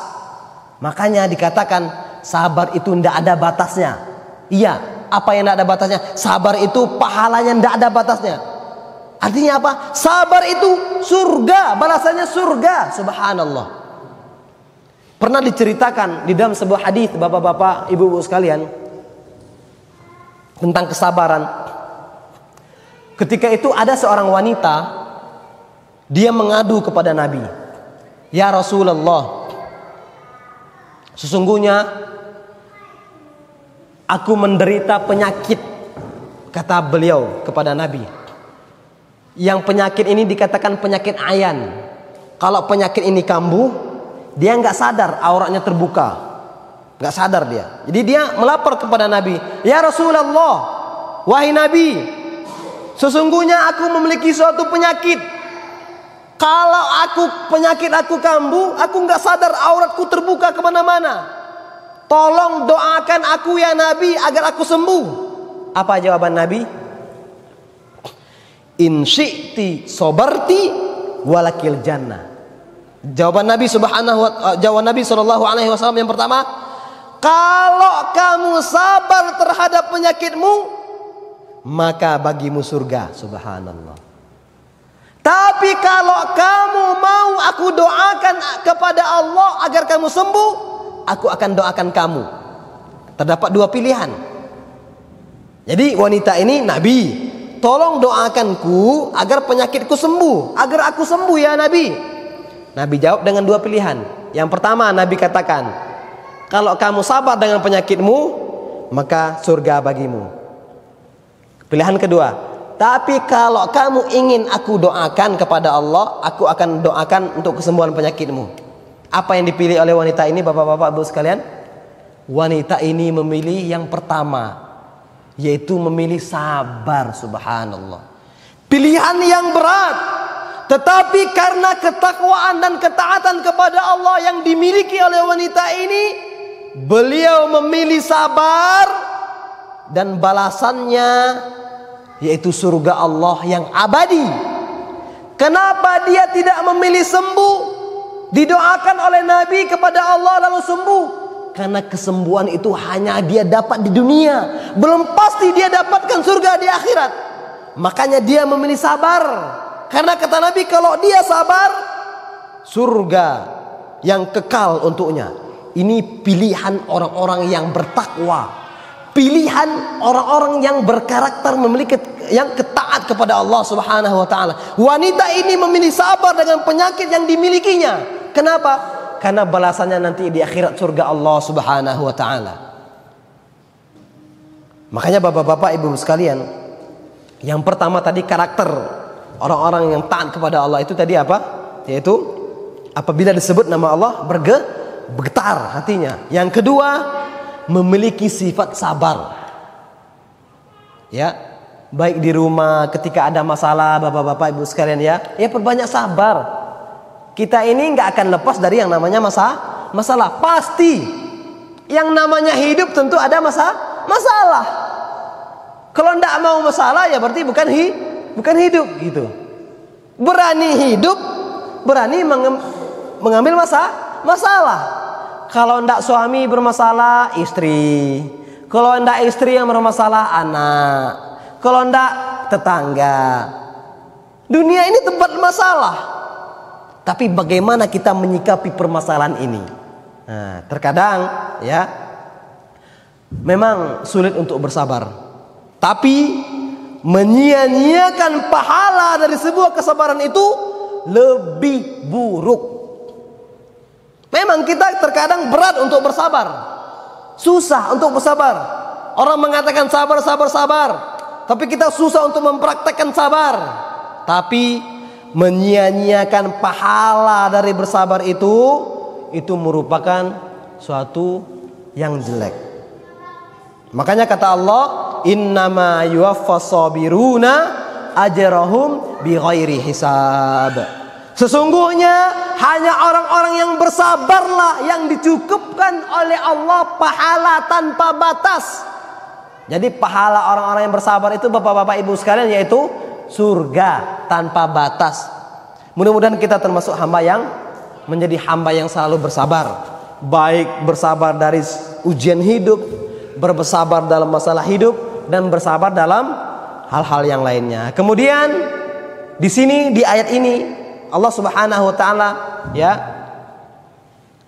Makanya dikatakan sabar itu tidak ada batasnya. Iya, apa yang tidak ada batasnya? Sabar itu pahalanya tidak ada batasnya. Artinya apa? Sabar itu surga, balasannya surga. Subhanallah. Pernah diceritakan di dalam sebuah hadis, bapak-bapak, ibu-ibu sekalian, tentang kesabaran. Ketika itu ada seorang wanita, dia mengadu kepada Nabi, ya Rasulullah, sesungguhnya aku menderita penyakit, kata beliau kepada Nabi. Yang penyakit ini dikatakan penyakit ayan. Kalau penyakit ini kambuh, dia nggak sadar, auratnya terbuka, nggak sadar dia. Jadi dia melapor kepada Nabi, ya Rasulullah, wahai Nabi, sesungguhnya aku memiliki suatu penyakit. Kalau penyakit aku kambuh, aku nggak sadar, auratku terbuka kemana-mana. Tolong doakan aku ya Nabi agar aku sembuh. Apa jawaban Nabi? In syi'ti sobarti walakil jannah. Jawaban Nabi sallallahu alaihi wasallam yang pertama, kalau kamu sabar terhadap penyakitmu, maka bagimu surga. Subhanallah. Tapi kalau kamu mau aku doakan kepada Allah agar kamu sembuh, aku akan doakan kamu. Terdapat dua pilihan. Jadi wanita ini, Nabi, tolong doakanku agar penyakitku sembuh, agar aku sembuh ya Nabi. Nabi jawab dengan dua pilihan. Yang pertama, Nabi katakan, kalau kamu sabar dengan penyakitmu, maka surga bagimu. Pilihan kedua, tapi kalau kamu ingin aku doakan kepada Allah, aku akan doakan untuk kesembuhan penyakitmu. Apa yang dipilih oleh wanita ini, bapak-bapak, ibu sekalian? Wanita ini memilih yang pertama, yaitu memilih sabar. Subhanallah. Pilihan yang berat, tetapi karena ketakwaan dan ketaatan kepada Allah yang dimiliki oleh wanita ini, beliau memilih sabar, dan balasannya yaitu surga Allah yang abadi. Kenapa dia tidak memilih sembuh, didoakan oleh Nabi kepada Allah lalu sembuh? Karena kesembuhan itu hanya dia dapat di dunia, belum pasti dia dapatkan surga di akhirat. Makanya dia memilih sabar. Karena kata Nabi, kalau dia sabar, surga yang kekal untuknya. Ini pilihan orang-orang yang bertakwa, pilihan orang-orang yang berkarakter, memiliki yang taat kepada Allah Subhanahu wa taala. Wanita ini memilih sabar dengan penyakit yang dimilikinya. Kenapa? Karena balasannya nanti di akhirat surga Allah Subhanahu wa taala. Makanya bapak-bapak, ibu sekalian, yang pertama tadi karakter orang-orang yang taat kepada Allah itu tadi apa? Yaitu apabila disebut nama Allah bergetar hatinya. Yang kedua, memiliki sifat sabar. Ya, baik di rumah ketika ada masalah, bapak-bapak ibu sekalian, ya perbanyak sabar. Kita ini nggak akan lepas dari yang namanya masalah. Pasti yang namanya hidup tentu ada masalah. Kalau nggak mau masalah ya berarti bukan hidup gitu. Berani hidup, berani mengambil masalah. Kalau ndak suami bermasalah, istri. Kalau ndak istri yang bermasalah, anak. Kalau ndak tetangga. Dunia ini tempat masalah. Tapi bagaimana kita menyikapi permasalahan ini? Nah, terkadang ya memang sulit untuk bersabar. Tapi menyia-nyiakan pahala dari sebuah kesabaran itu lebih buruk. Memang kita terkadang berat untuk bersabar, susah untuk bersabar. Orang mengatakan sabar, tapi kita susah untuk mempraktekkan sabar. Tapi menyia-nyiakan pahala dari bersabar itu merupakan suatu yang jelek. Makanya kata Allah, innama yuwaffas sabiruna ajrahum bighairi hisab. Sesungguhnya hanya orang-orang yang bersabarlah yang dicukupkan oleh Allah pahala tanpa batas. Jadi pahala orang-orang yang bersabar itu bapak-bapak ibu sekalian yaitu surga tanpa batas. Mudah-mudahan kita termasuk hamba yang menjadi hamba yang selalu bersabar. Baik bersabar dari ujian hidup, bersabar dalam masalah hidup, dan bersabar dalam hal-hal yang lainnya. Kemudian di sini di ayat ini Allah Subhanahu wa taala ya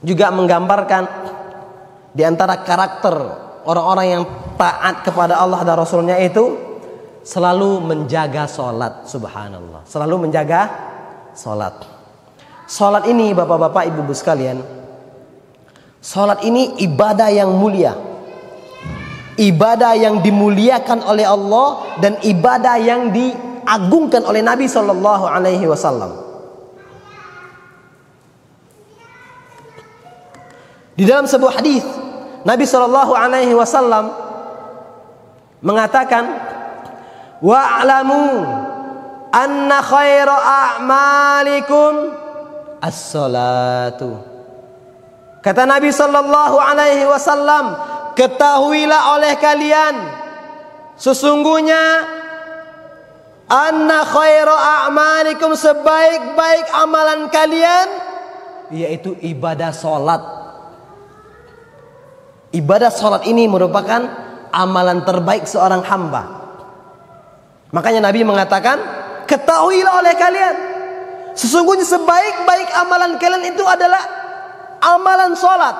juga menggambarkan di antara karakter orang-orang yang taat kepada Allah dan Rasulnya itu selalu menjaga sholat. Subhanallah, selalu menjaga sholat. Sholat ini bapak-bapak ibu-ibu sekalian, sholat ini ibadah yang mulia, ibadah yang dimuliakan oleh Allah dan ibadah yang diagungkan oleh Nabi Shallallahu Alaihi Wasallam. Di dalam sebuah hadis Nabi Shallallahu Alaihi Wasallam mengatakan, wa'lamu anna khaira a'malikum as-salatu. Kata Nabi Shallallahu Alaihi Wasallam, ketahuilah oleh kalian sesungguhnya anna khaira a'malikum, sebaik-baik amalan kalian yaitu ibadah salat. Ibadah salat ini merupakan amalan terbaik seorang hamba. Makanya Nabi mengatakan, ketahuilah oleh kalian sesungguhnya sebaik-baik amalan kalian itu adalah amalan salat.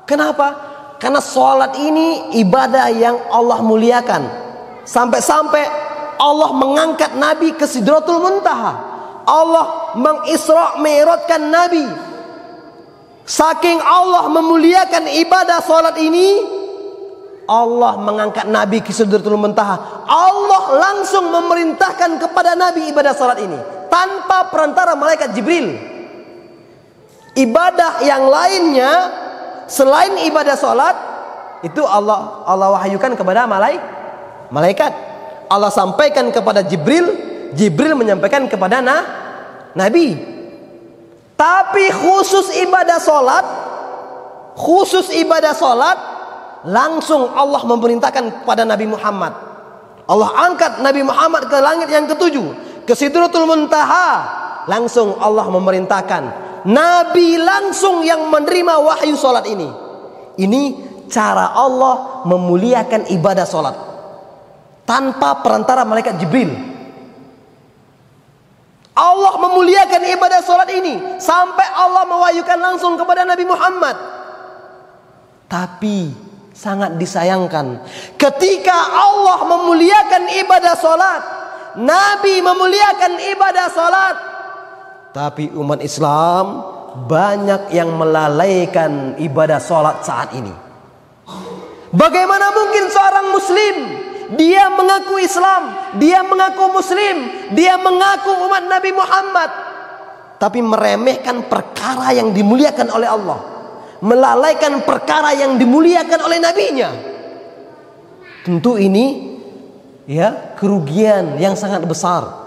Kenapa? Karena salat ini ibadah yang Allah muliakan. Sampai-sampai Allah mengangkat Nabi ke Sidratul Muntaha. Allah mengisra' mi'rajkan Nabi. Saking Allah memuliakan ibadah salat ini, Allah mengangkat Nabi ke Sidratul Muntaha. Allah langsung memerintahkan kepada Nabi ibadah salat ini tanpa perantara malaikat Jibril. Ibadah yang lainnya selain ibadah salat itu Allah wahyukan kepada malaikat. Allah sampaikan kepada Jibril, Jibril menyampaikan kepada Nabi. Tapi khusus ibadah salat langsung Allah memerintahkan kepada Nabi Muhammad. Allah angkat Nabi Muhammad ke langit yang ketujuh, ke Sidratul Muntaha. Langsung Allah memerintahkan Nabi langsung yang menerima wahyu salat ini. Ini cara Allah memuliakan ibadah salat tanpa perantara malaikat Jibril. Allah memuliakan ibadah salat ini sampai Allah mewahyukan langsung kepada Nabi Muhammad. Tapi sangat disayangkan ketika Allah memuliakan ibadah salat, Nabi memuliakan ibadah salat. Tapi umat Islam banyak yang melalaikan ibadah salat saat ini. Bagaimana mungkin seorang muslim, dia mengaku Islam, dia mengaku muslim, dia mengaku umat Nabi Muhammad, tapi meremehkan perkara yang dimuliakan oleh Allah, melalaikan perkara yang dimuliakan oleh nabinya. Tentu ini ya kerugian yang sangat besar.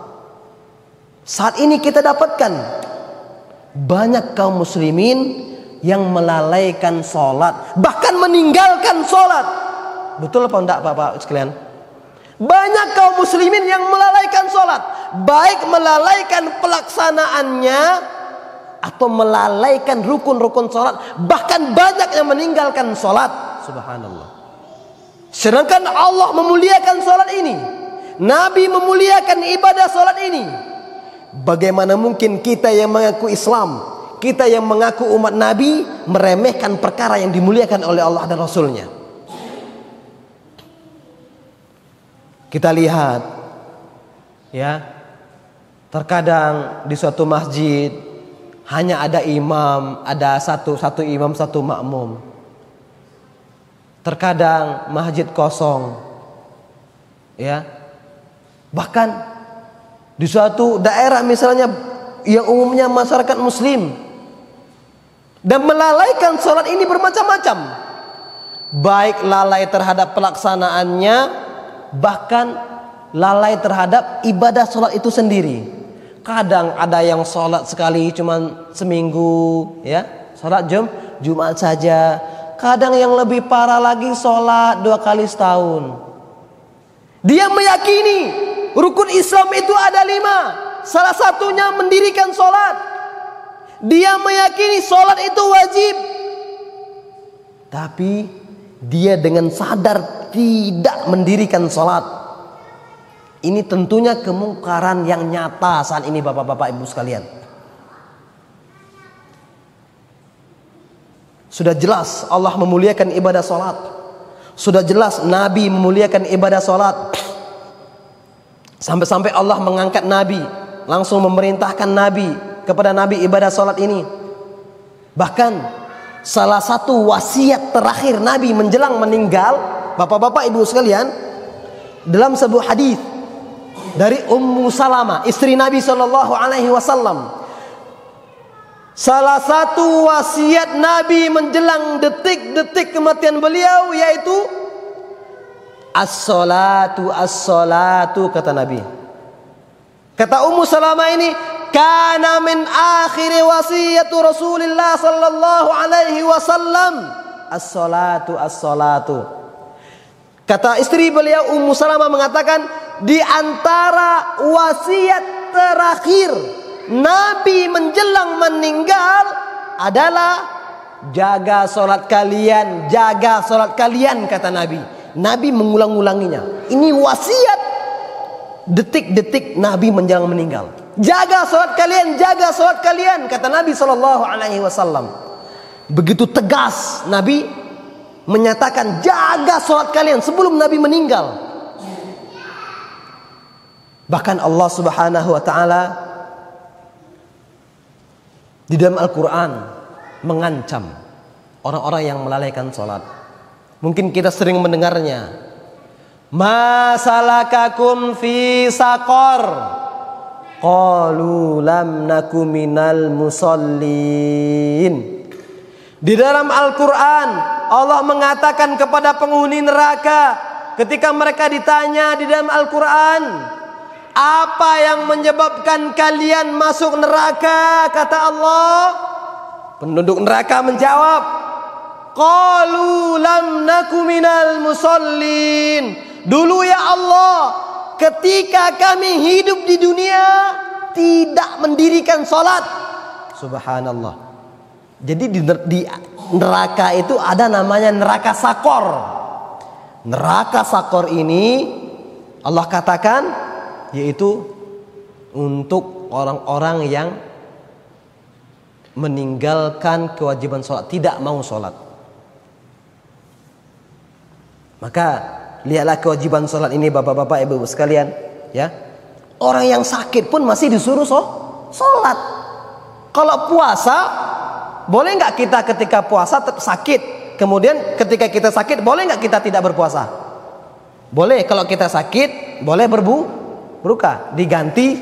Saat ini kita dapatkan banyak kaum muslimin yang melalaikan sholat, bahkan meninggalkan sholat. Betul apa enggak Bapak sekalian? Banyak kaum muslimin yang melalaikan sholat, baik melalaikan pelaksanaannya atau melalaikan rukun-rukun sholat, bahkan banyak yang meninggalkan sholat. Subhanallah. Sedangkan Allah memuliakan sholat ini, Nabi memuliakan ibadah sholat ini. Bagaimana mungkin kita yang mengaku Islam, kita yang mengaku umat Nabi, meremehkan perkara yang dimuliakan oleh Allah dan Rasulnya? Kita lihat ya, terkadang di suatu masjid hanya ada imam, ada satu imam, satu makmum. Terkadang masjid kosong, ya. Bahkan di suatu daerah misalnya yang umumnya masyarakat muslim, dan melalaikan sholat ini bermacam-macam. Baik lalai terhadap pelaksanaannya, bahkan lalai terhadap ibadah sholat itu sendiri. Kadang ada yang sholat sekali cuma seminggu, ya, sholat Jumat saja. Kadang yang lebih parah lagi sholat 2 kali setahun. Dia meyakini rukun Islam itu ada 5, salah satunya mendirikan sholat. Dia meyakini sholat itu wajib, tapi dia dengan sadar tidak mendirikan sholat. Ini tentunya kemungkaran yang nyata saat ini bapak-bapak ibu sekalian. Sudah jelas Allah memuliakan ibadah sholat, sudah jelas Nabi memuliakan ibadah sholat. Sampai-sampai Allah mengangkat Nabi, langsung memerintahkan Nabi kepada Nabi ibadah sholat ini. Bahkan salah satu wasiat terakhir Nabi menjelang meninggal, bapak-bapak ibu sekalian, dalam sebuah hadis dari Ummu Salamah, istri Nabi SAW, salah satu wasiat Nabi menjelang detik-detik kematian beliau yaitu as-salatu as-salatu, kata Nabi. Kata Ummu Salamah ini, kana min akhir wasiyatu Rasulullah sallallahu alaihi wasallam as-salatu as-salatu. Kata istri beliau Ummu Salamah mengatakan, di antara wasiat terakhir Nabi menjelang meninggal adalah jaga sholat kalian, jaga sholat kalian, kata Nabi. Nabi mengulang-ulanginya. Ini wasiat detik-detik Nabi menjelang meninggal. Jaga sholat kalian, jaga sholat kalian, kata Nabi SAW. Begitu tegas Nabi menyatakan jaga sholat kalian sebelum Nabi meninggal. Bahkan Allah Subhanahu wa Ta'ala di dalam Al-Quran mengancam orang-orang yang melalaikan sholat. Mungkin kita sering mendengarnya. Ma salakakum fi saqar? Qalu lam naku minal musallin. Di dalam Al-Quran Allah mengatakan kepada penghuni neraka ketika mereka ditanya di dalam Al-Quran, apa yang menyebabkan kalian masuk neraka? Kata Allah, penduduk neraka menjawab, qalu lam naku minal musallin. Dulu ya Allah, ketika kami hidup di dunia tidak mendirikan salat. Subhanallah. Jadi di neraka itu ada namanya neraka sakor. Neraka sakor ini Allah katakan yaitu untuk orang-orang yang meninggalkan kewajiban sholat, tidak mau sholat. Maka lihatlah kewajiban sholat ini bapak-bapak ibu-ibu sekalian, ya. Orang yang sakit pun masih disuruh sholat. Kalau puasa, boleh nggak kita ketika puasa sakit, kemudian ketika kita sakit boleh nggak kita tidak berpuasa? Boleh. Kalau kita sakit boleh berbuka, diganti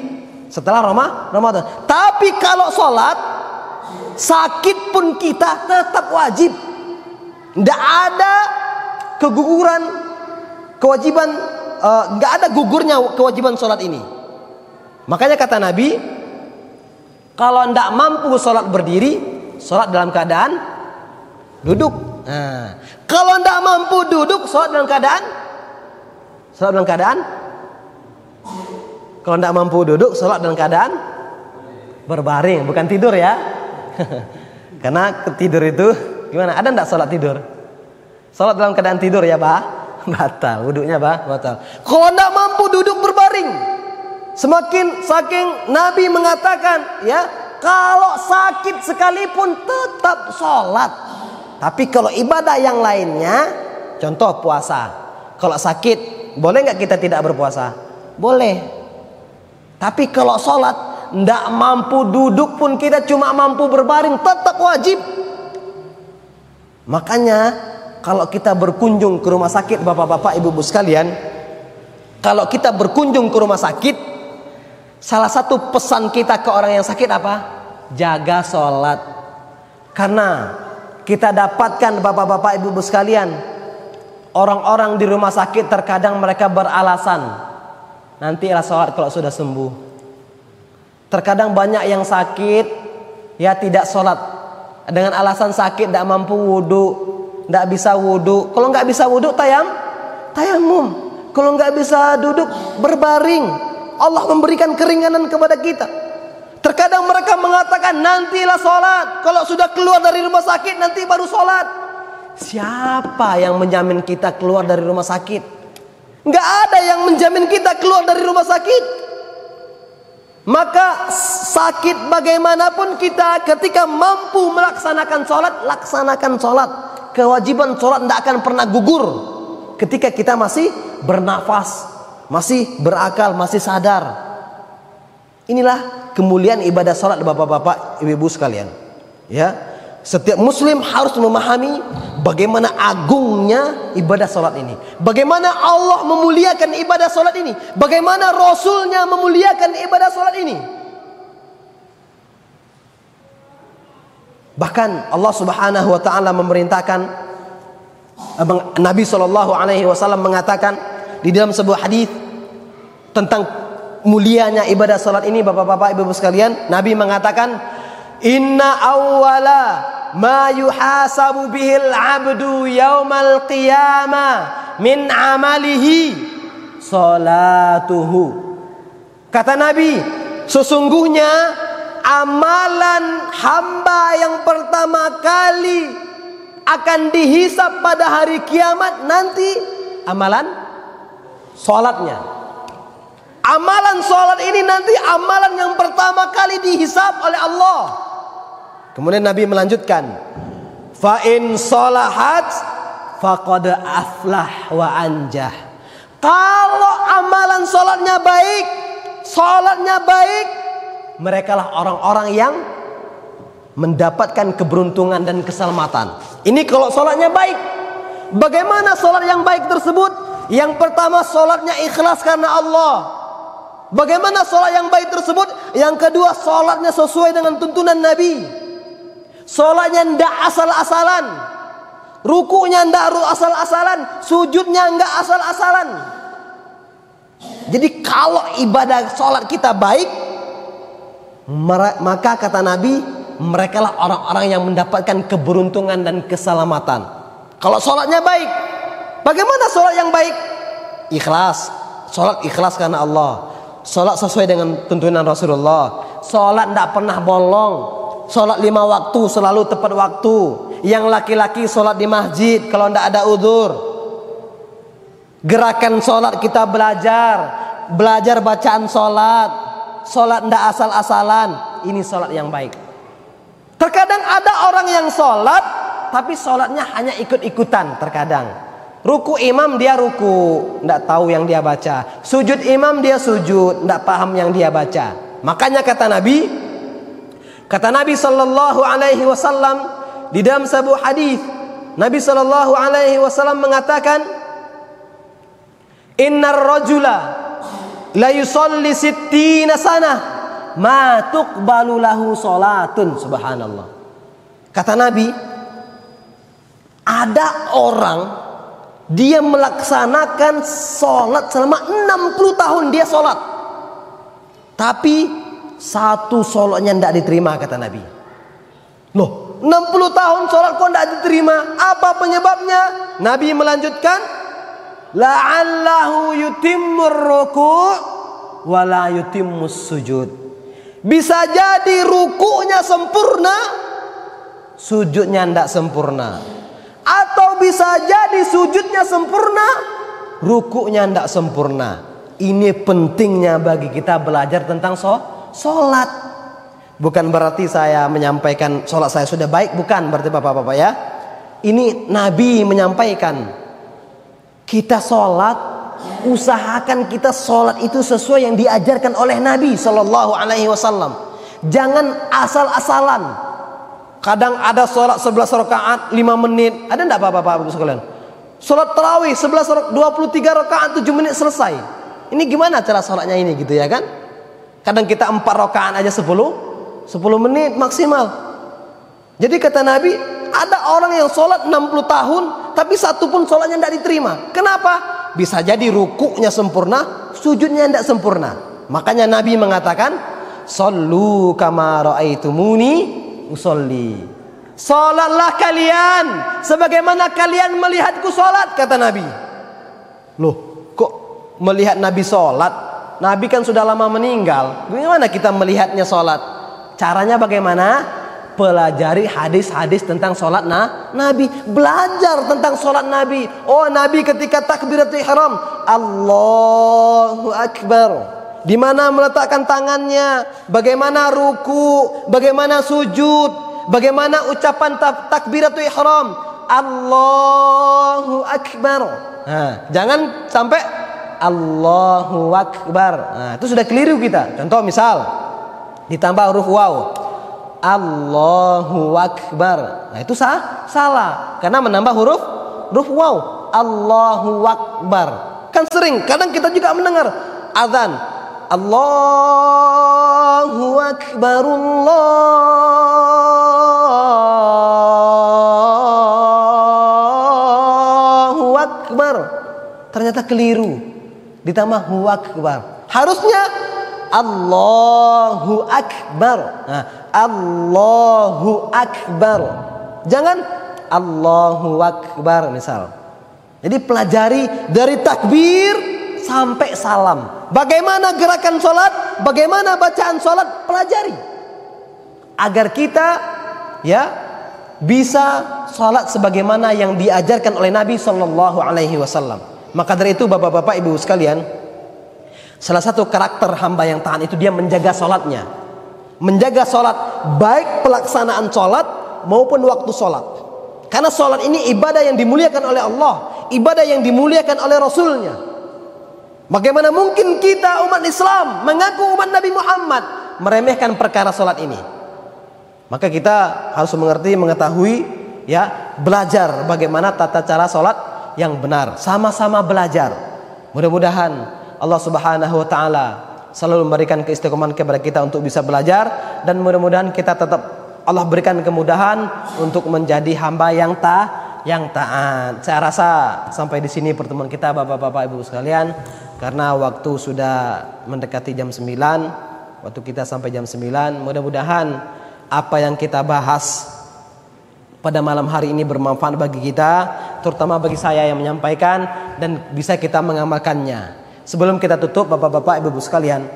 setelah Ramadan. Tapi kalau sholat, sakit pun kita tetap wajib. Tidak ada keguguran kewajiban, nggak ada gugurnya kewajiban sholat ini. Makanya kata Nabi, kalau tidak mampu sholat berdiri, sholat dalam keadaan duduk. Nah, kalau tidak mampu duduk, sholat dalam keadaan kalau tidak mampu duduk, sholat dalam keadaan berbaring, bukan tidur ya. Karena tidur itu gimana? Ada tidak sholat tidur? Sholat dalam keadaan tidur ya, Pak? Batal, wudhunya batal. Kalau tidak mampu duduk berbaring, saking Nabi mengatakan ya, kalau sakit sekalipun tetap sholat. Tapi kalau ibadah yang lainnya, contoh puasa, kalau sakit boleh nggak kita tidak berpuasa? Boleh. Tapi kalau sholat tidak mampu duduk pun, kita cuma mampu berbaring, tetap wajib. Makanya kalau kita berkunjung ke rumah sakit, bapak-bapak, ibu-ibu sekalian, kalau kita berkunjung ke rumah sakit, salah satu pesan kita ke orang yang sakit apa? Jaga sholat. Karena kita dapatkan bapak-bapak, ibu-ibu sekalian, orang-orang di rumah sakit terkadang mereka beralasan, nantilah sholat kalau sudah sembuh. Terkadang banyak yang sakit ya tidak sholat dengan alasan sakit, tidak mampu wudhu, tidak bisa wudhu. Kalau nggak bisa wudhu, tayamum. Kalau nggak bisa duduk, berbaring. Allah memberikan keringanan kepada kita. Terkadang mereka mengatakan nantilah sholat, kalau sudah keluar dari rumah sakit nanti baru sholat. Siapa yang menjamin kita keluar dari rumah sakit? Nggak ada yang menjamin kita keluar dari rumah sakit. Maka sakit bagaimanapun kita, ketika mampu melaksanakan sholat, laksanakan sholat. Kewajiban sholat tidak akan pernah gugur ketika kita masih bernafas, masih berakal, masih sadar. Inilah kemuliaan ibadah sholat, bapak-bapak, ibu-ibu sekalian. Ya, setiap muslim harus memahami bagaimana agungnya ibadah sholat ini, bagaimana Allah memuliakan ibadah sholat ini, bagaimana Rasulnya memuliakan ibadah sholat ini. Bahkan Allah Subhanahu wa taala memerintahkan, Nabi SAW mengatakan di dalam sebuah hadis tentang mulianya ibadah salat ini, bapak-bapak, ibu-ibu sekalian. Nabi mengatakan, "Inna awwala ma yuhasabu bihil 'abdu yaumal qiyamah min 'amalihi salatuhu." Kata Nabi, sesungguhnya amalan hamba yang pertama kali akan dihisab pada hari kiamat nanti amalan salatnya. Amalan salat ini nanti amalan yang pertama kali dihisab oleh Allah. Kemudian Nabi melanjutkan, fa in salahat faqad aflah wa anjah. Kalau amalan salatnya baik, merekalah orang-orang yang mendapatkan keberuntungan dan keselamatan. Ini kalau salatnya baik. Bagaimana salat yang baik tersebut? Yang pertama, salatnya ikhlas karena Allah. Bagaimana salat yang baik tersebut? Yang kedua, salatnya sesuai dengan tuntunan Nabi. Salatnya tidak asal-asalan, rukunya tidak asal-asalan, sujudnya enggak asal-asalan. Jadi kalau ibadah salat kita baik, maka kata Nabi, merekalah orang-orang yang mendapatkan keberuntungan dan keselamatan. Kalau salatnya baik, bagaimana salat yang baik? Ikhlas, salat ikhlas karena Allah. Salat sesuai dengan tuntunan Rasulullah. Salat tidak pernah bolong. Salat 5 waktu selalu tepat waktu. Yang laki-laki salat di masjid kalau tidak ada udzur. Gerakan salat kita belajar bacaan salat. Salat tidak asal-asalan. Ini salat yang baik. Terkadang ada orang yang salat tapi salatnya hanya ikut-ikutan terkadang. Ruku imam dia ruku, tidak tahu yang dia baca. Sujud imam dia sujud, tidak paham yang dia baca. Makanya kata Nabi Sallallahu Alaihi Wasallam di dalam sebuah hadis, Nabi Sallallahu Alaihi Wasallam mengatakan, Innar rajula la yusalli sittina sanah ma tuqbalu lahu salatun. Subhanallah. Kata Nabi, ada orang dia melaksanakan sholat selama 60 tahun dia sholat, tapi satu sholatnya tidak diterima, kata Nabi. Loh, 60 tahun sholat kok tidak diterima? Apa penyebabnya? Nabi melanjutkan, la'allahu yutimmur ruku' wa la yutimmus sujud. Bisa jadi rukunya sempurna, sujudnya tidak sempurna. Atau bisa jadi sujudnya sempurna, rukuknya tidak sempurna. Ini pentingnya bagi kita belajar tentang sholat. Bukan berarti saya menyampaikan sholat saya sudah baik, bukan berarti bapak-bapak ya. Ini Nabi menyampaikan, kita sholat, usahakan kita sholat itu sesuai yang diajarkan oleh Nabi Sallallahu Alaihi Wasallam. Jangan asal-asalan. Kadang ada sholat 11 rakaat 5 menit. Ada enggak bapak-bapak ibu sekalian? Sholat tarawih 23 rakaat 7 menit selesai. Ini gimana cara sholatnya ini gitu ya kan? Kadang kita 4 rakaat aja 10 menit maksimal. Jadi kata Nabi, ada orang yang sholat 60 tahun tapi satu pun sholatnya tidak diterima. Kenapa? Bisa jadi rukuknya sempurna, sujudnya tidak sempurna. Makanya Nabi mengatakan, Sallu kama ra'aitumuni usolli. Salatlah kalian sebagaimana kalian melihatku salat, kata Nabi. Loh, kok melihat Nabi salat? Nabi kan sudah lama meninggal. Bagaimana kita melihatnya salat? Caranya bagaimana? Pelajari hadis-hadis tentang salat Nabi. Belajar tentang salat Nabi. Oh, Nabi ketika takbiratul ihram, Allahu Akbar. Di mana meletakkan tangannya, bagaimana ruku, bagaimana sujud, bagaimana ucapan takbiratul ihram, Allahu Akbar. Nah, jangan sampai Allahu Akbar. Nah, itu sudah keliru kita. Contoh misal ditambah huruf waw, Allahu Akbar. Nah, itu salah karena menambah huruf waw, Allahu Akbar. Kan sering, kadang kita juga mendengar azan, Allahu Akbar, Allahu Akbar. Ternyata keliru, ditambah Hu Akbar. Harusnya Allahu Akbar. Nah, Allahu Akbar. Jangan Allahu Akbar misal. Jadi pelajari dari takbir sampai salam. Bagaimana gerakan sholat, bagaimana bacaan sholat, pelajari agar kita ya bisa sholat sebagaimana yang diajarkan oleh Nabi Sallallahu Alaihi Wasallam. Maka dari itu bapak-bapak ibu sekalian, salah satu karakter hamba yang taat itu dia menjaga sholatnya, menjaga sholat baik pelaksanaan sholat maupun waktu sholat. Karena sholat ini ibadah yang dimuliakan oleh Allah, ibadah yang dimuliakan oleh Rasulnya. Bagaimana mungkin kita umat Islam mengaku umat Nabi Muhammad meremehkan perkara sholat ini? Maka kita harus mengerti, mengetahui, ya, belajar bagaimana tata cara sholat yang benar. Sama-sama belajar. Mudah-mudahan Allah Subhanahu Wa Taala selalu memberikan keistiqomahan kepada kita untuk bisa belajar, dan mudah-mudahan kita tetap Allah berikan kemudahan untuk menjadi hamba yang taat. Saya rasa sampai di sini pertemuan kita bapak-bapak ibu sekalian. Karena waktu sudah mendekati jam 9, waktu kita sampai jam 9, mudah-mudahan apa yang kita bahas pada malam hari ini bermanfaat bagi kita, terutama bagi saya yang menyampaikan, dan bisa kita mengamalkannya. Sebelum kita tutup bapak-bapak ibu sekalian,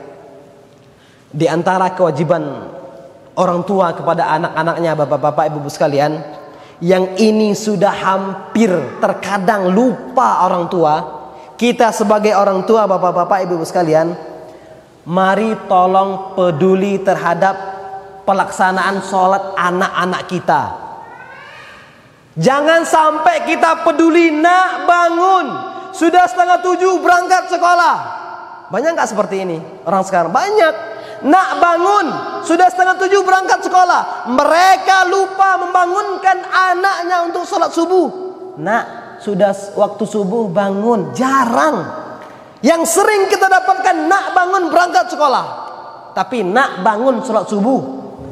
di antara kewajiban orang tua kepada anak-anaknya bapak-bapak ibu sekalian, yang ini sudah hampir terkadang lupa orang tua. Kita sebagai orang tua bapak-bapak ibu sekalian, mari tolong peduli terhadap pelaksanaan sholat anak-anak kita. Jangan sampai kita peduli, nak bangun, sudah 6:30 berangkat sekolah. Banyak nggak seperti ini orang sekarang? Banyak. Nak bangun, sudah 6:30 berangkat sekolah. Mereka lupa membangunkan anaknya untuk sholat subuh. Nak, sudah waktu subuh bangun. Jarang. Yang sering kita dapatkan, nak bangun berangkat sekolah. Tapi nak bangun sholat subuh,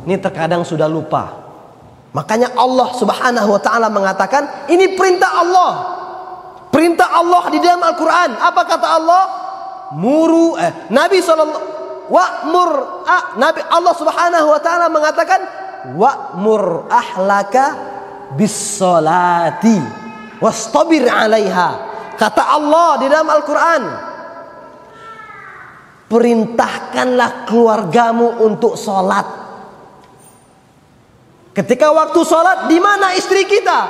ini terkadang sudah lupa. Makanya Allah Subhanahu wa ta'ala mengatakan, ini perintah Allah. Perintah Allah di dalam Al-Quran. Apa kata Allah? Nabi Allah Subhanahu wa ta'ala mengatakan, wa'mur ahlaka bis salati wastabir 'alaiha. Kata Allah di dalam Al-Quran, perintahkanlah keluargamu untuk sholat. Ketika waktu sholat, di mana istri kita?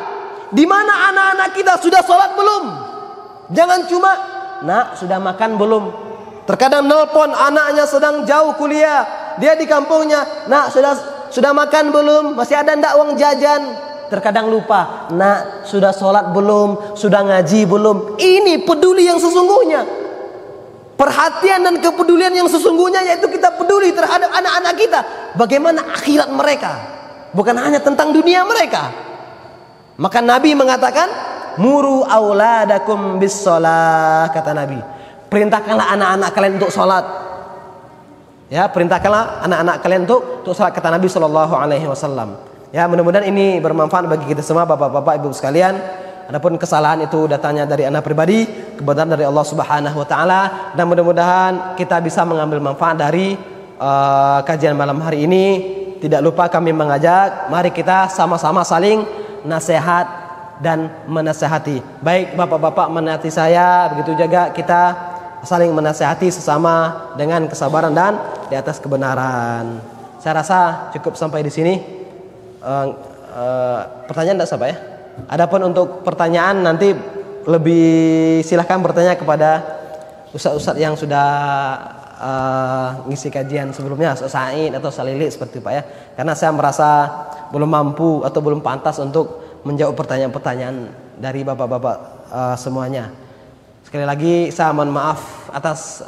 Di mana anak-anak kita? Sudah sholat belum? Jangan cuma, nak sudah makan belum? Terkadang nelpon anaknya sedang jauh kuliah, dia di kampungnya, nak sudah makan belum? Masih ada ndak uang jajan? Terkadang lupa, nak sudah sholat belum? Sudah ngaji belum? Ini peduli yang sesungguhnya. Perhatian dan kepedulian yang sesungguhnya, yaitu kita peduli terhadap anak-anak kita. Bagaimana akhirat mereka, bukan hanya tentang dunia mereka. Maka Nabi mengatakan, muru auladakum bis shalah, kata Nabi. Perintahkanlah anak-anak kalian untuk sholat. Ya, perintahkanlah anak-anak kalian untuk sholat, kata Nabi SAW. Ya, mudah-mudahan ini bermanfaat bagi kita semua, bapak-bapak, ibu sekalian. Adapun kesalahan itu datangnya dari anak pribadi, kebenaran dari Allah Subhanahu wa ta'ala. Dan mudah-mudahan kita bisa mengambil manfaat dari kajian malam hari ini. Tidak lupa kami mengajak, mari kita sama-sama saling nasihat dan menasihati. Baik bapak-bapak menasihati saya, begitu juga kita saling menasihati sesama dengan kesabaran dan di atas kebenaran. Saya rasa cukup sampai di sini. Pertanyaan tidak sampai ya? Adapun untuk pertanyaan nanti lebih silahkan bertanya kepada ustaz-ustaz yang sudah ngisi kajian sebelumnya, Ustaz Said atau Salili seperti Pak ya. Karena saya merasa belum mampu atau belum pantas untuk menjawab pertanyaan-pertanyaan dari bapak-bapak semuanya. Sekali lagi saya mohon maaf atas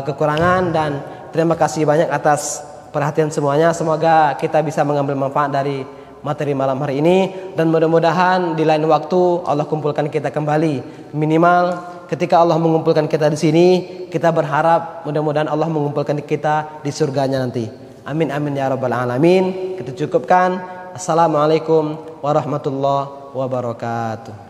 kekurangan dan terima kasih banyak atas perhatian semuanya. Semoga kita bisa mengambil manfaat dari materi malam hari ini, dan mudah-mudahan di lain waktu Allah kumpulkan kita kembali. Minimal ketika Allah mengumpulkan kita di sini, kita berharap mudah-mudahan Allah mengumpulkan kita di surganya nanti. Amin amin ya rabbal alamin. Kita cukupkan. Assalamualaikum warahmatullahi wabarakatuh.